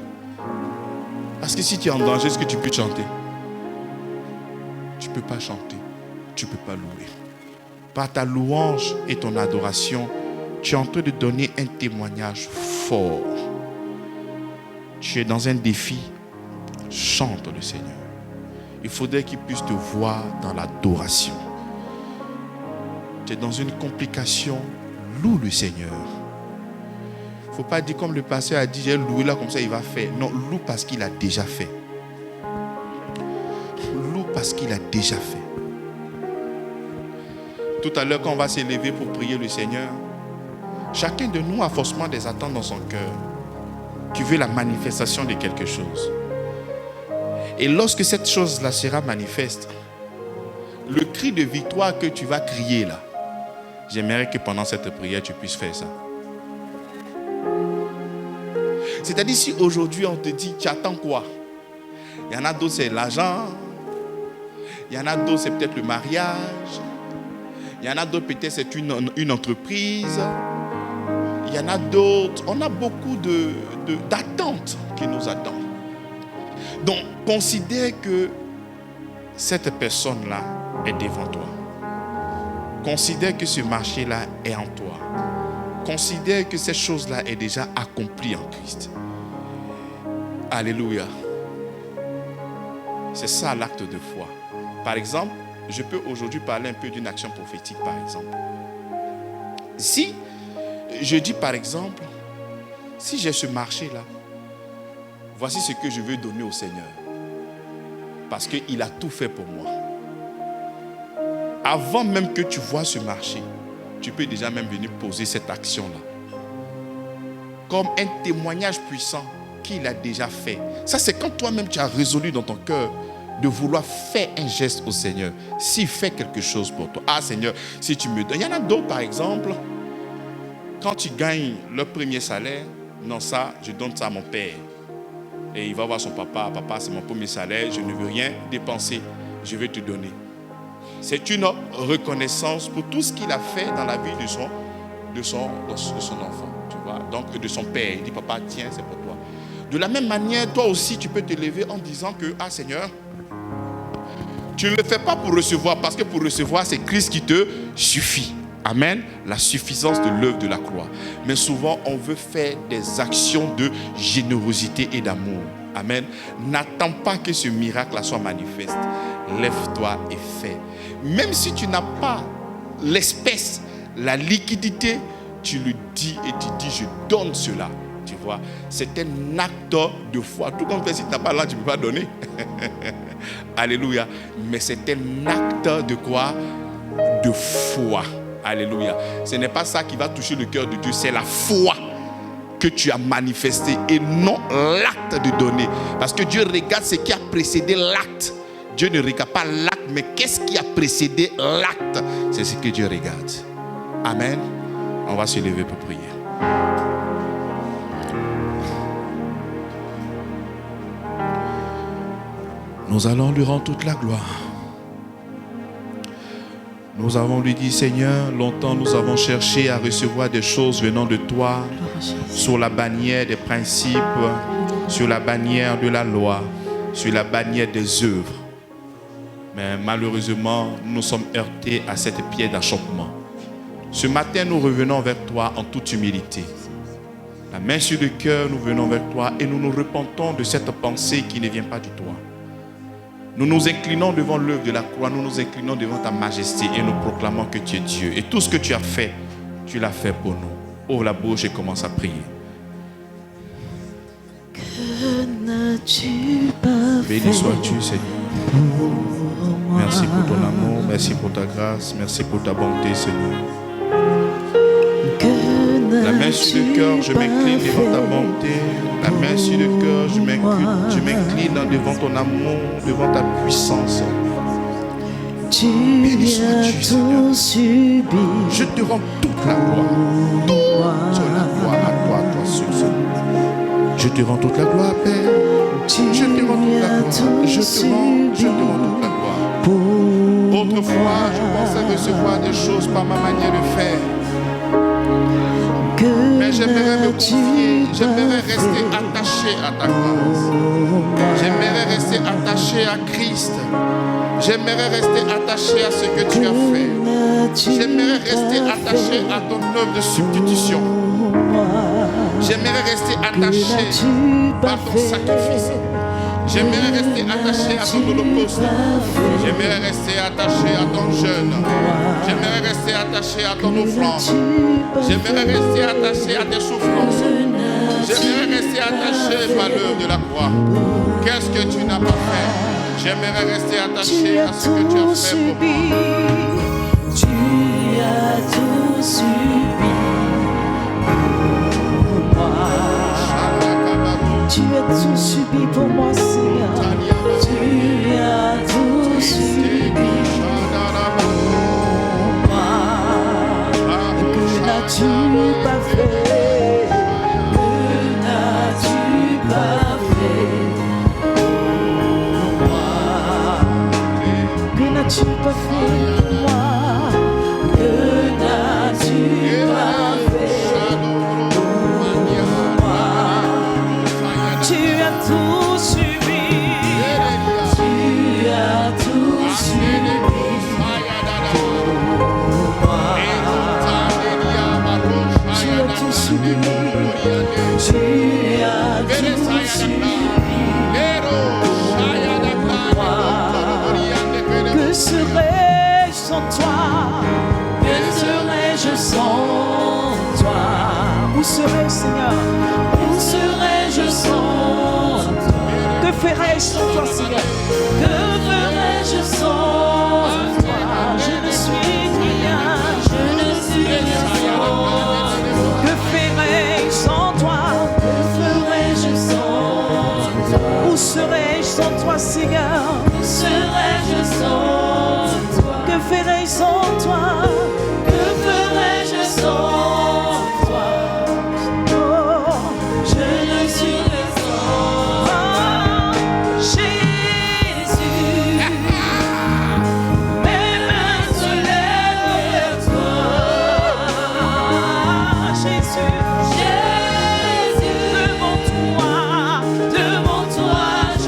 Parce que si tu es en danger, est-ce que tu peux chanter? Tu ne peux pas chanter. Tu ne peux pas louer. Par ta louange et ton adoration, tu es en train de donner un témoignage fort. Tu es dans un défi. Chante le Seigneur. Il faudrait qu'il puisse te voir dans l'adoration. Tu es dans une complication, loue le Seigneur. Il ne faut pas dire comme le pasteur a dit, j'ai loué là comme ça il va faire. Non, loue parce qu'il a déjà fait. Loue parce qu'il a déjà fait. Tout à l'heure quand on va s'élever pour prier le Seigneur, chacun de nous a forcément des attentes dans son cœur. Tu veux la manifestation de quelque chose. Et lorsque cette chose-là sera manifeste, le cri de victoire que tu vas crier là, j'aimerais que pendant cette prière, tu puisses faire ça. C'est-à-dire si aujourd'hui on te dit, tu attends quoi? Il y en a d'autres, c'est l'argent. Il y en a d'autres, c'est peut-être le mariage. Il y en a d'autres, peut-être c'est une entreprise. Il y en a d'autres. On a beaucoup d'attentes qui nous attendent. Donc, considère que cette personne-là est devant toi. Considère que ce marché-là est en toi. Considère que cette chose-là est déjà accomplie en Christ. Alléluia. C'est ça l'acte de foi. Par exemple, je peux aujourd'hui parler un peu d'une action prophétique, par exemple. Si je dis, par exemple, si j'ai ce marché-là, voici ce que je veux donner au Seigneur. Parce qu'il a tout fait pour moi. Avant même que tu vois ce marché, tu peux déjà même venir poser cette action-là. Comme un témoignage puissant qu'il a déjà fait. Ça, c'est quand toi-même tu as résolu dans ton cœur de vouloir faire un geste au Seigneur. S'il fait quelque chose pour toi. Ah Seigneur, si tu me donnes. Il y en a d'autres, par exemple, quand tu gagnes le premier salaire, non ça, je donne ça à mon père. Et il va voir son papa. Papa, c'est mon premier salaire, je ne veux rien dépenser. Je vais te donner. C'est une reconnaissance pour tout ce qu'il a fait dans la vie de son enfant. Tu vois? Donc de son père. Il dit, papa, tiens, c'est pour toi. De la même manière, toi aussi, tu peux te lever en disant que, ah Seigneur, tu ne le fais pas pour recevoir, parce que pour recevoir, c'est Christ qui te suffit. Amen. La suffisance de l'œuvre de la croix. Mais souvent, on veut faire des actions de générosité et d'amour. Amen. N'attends pas que ce miracle soit manifeste. Lève-toi et fais. Même si tu n'as pas l'espèce, la liquidité, tu le dis et tu dis, je donne cela. Tu vois, c'est un acte de foi. Tout comme si tu n'as pas là, tu ne peux pas donner. Alléluia. Mais c'est un acte de quoi? De foi. Alléluia. Ce n'est pas ça qui va toucher le cœur de Dieu, c'est la foi que tu as manifestée et non l'acte de donner. Parce que Dieu regarde ce qui a précédé l'acte. Dieu ne regarde pas l'acte, mais qu'est-ce qui a précédé l'acte? C'est ce que Dieu regarde. Amen. On va se lever pour prier. Nous allons lui rendre toute la gloire. Nous avons lui dit, Seigneur, longtemps nous avons cherché à recevoir des choses venant de toi, sur la bannière des principes, sur la bannière de la loi, sur la bannière des œuvres. Mais malheureusement, nous sommes heurtés à cette pierre d'achoppement. Ce matin, nous revenons vers toi en toute humilité. La main sur le cœur, nous venons vers toi et nous nous repentons de cette pensée qui ne vient pas de toi. Nous nous inclinons devant l'œuvre de la croix, nous nous inclinons devant ta majesté et nous proclamons que tu es Dieu. Et tout ce que tu as fait, tu l'as fait pour nous. Ouvre la bouche et commence à prier. Que n'as-tu pas fait? Béni sois-tu, Seigneur. Merci pour ton amour, merci pour ta grâce, merci pour ta bonté, Seigneur. La main sur le cœur, je m'incline devant ta bonté. La main sur le cœur, je m'incline devant ton amour, devant ta puissance. Béni sois-tu, Seigneur. Je te rends toute la gloire. Toute la gloire à toi, toi seul, Seigneur. Je te rends toute la gloire, Père. Je te rends toute la gloire. Je te rends toute la gloire. Autrefois, je pensais recevoir des choses par ma manière de faire. Mais j'aimerais me confier, j'aimerais rester attaché à ta grâce. J'aimerais rester attaché à Christ. J'aimerais rester attaché à ce que tu as fait. J'aimerais rester attaché à ton œuvre de substitution. J'aimerais rester attaché par ton sacrifice. J'aimerais rester attaché à ton holocauste. J'aimerais rester attaché à ton jeûne. J'aimerais rester attaché à ton offrande. J'aimerais rester attaché à tes souffrances. J'aimerais rester attaché par l'œuvre de la croix. Qu'est-ce que tu n'as pas fait? J'aimerais rester attaché à ce que tu as fait pour moi. Tu as tout subi pour moi. Tu as tout subi pour moi, Seigneur. Tu as tout subi pour moi. Que n'as-tu pas fait? Que n'as-tu pas fait pour moi? Que n'as-tu pas fait pour moi? Que n'as-tu pas fait pour moi? Tu as tout subi. Tu as tout subi pour moi. Tu as tout subi. Tu as tout subi pour moi. Que serais-je sans toi? Que serais-je sans toi? Où serais-je, Seigneur? Où serais-je sans toi? Que ferais-je sans toi, Seigneur? Que ferais-je sans toi? Je ne suis rien, je ne suis rien. Que ferais-je sans toi? Que ferais-je sans toi? Où serais-je sans toi, Seigneur? Où serais-je sans toi? Que ferais-je sans toi? Que ferais-je sans toi? Oh, je ne suis que sans Jésus. Mes mains se lèvent vers toi. Jésus, Jésus, devant toi, je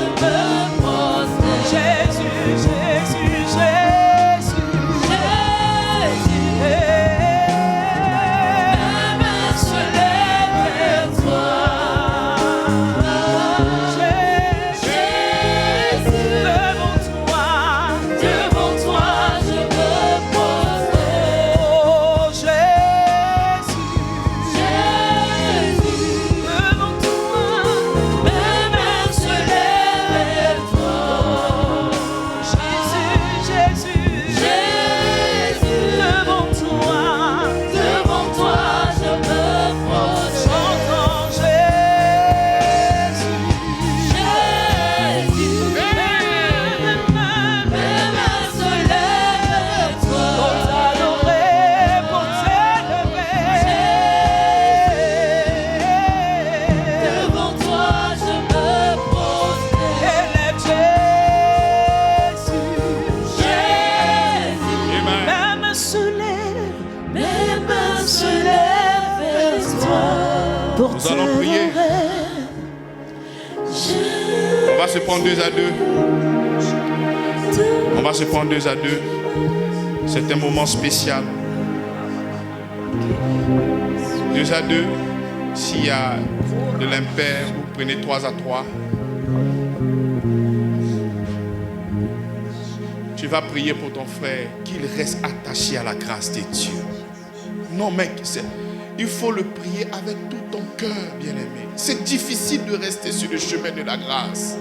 me prosterne. Jésus, Jésus, Jésus, Jésus. va se prendre 2 à 2. On va se prendre 2 à 2. C'est un moment spécial. 2 à 2. S'il y a de l'impair, vous prenez 3 à 3. Tu vas prier pour ton frère qu'il reste attaché à la grâce de Dieu. Non, mec, il faut le prier avec tout ton cœur, bien-aimé. C'est difficile de rester sur le chemin de la grâce.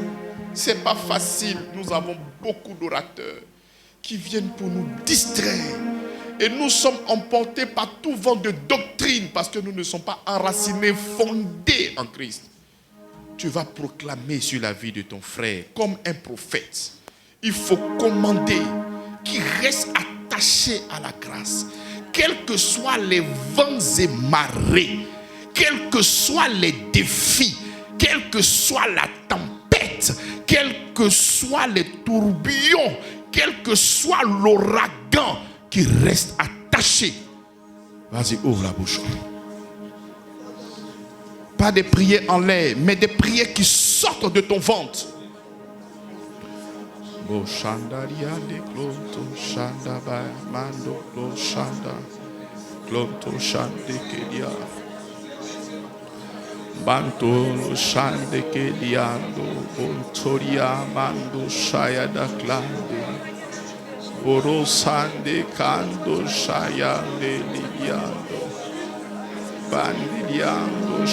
C'est pas facile. Nous avons beaucoup d'orateurs qui viennent pour nous distraire. Et nous sommes emportés par tout vent de doctrine parce que nous ne sommes pas enracinés, fondés en Christ. Tu vas proclamer sur la vie de ton frère comme un prophète. Il faut commander qu'il reste attaché à la grâce. Quels que soient les vents et marées, quels que soient les défis, quelle que soit la tempête, quels que soient les tourbillons, quel que soit l'ouragan, qu'il reste attaché. Vas-y, ouvre la bouche. Pas des prières en l'air, mais des prières qui sortent de ton ventre. Boshandaria de Clonto Shandaba Mando Shanda Clonto Shande Kedia Banto Shande Kediando Bontoria Mando Shayada Klande Boro Sande Kando Shayande Lidiando Bandidiando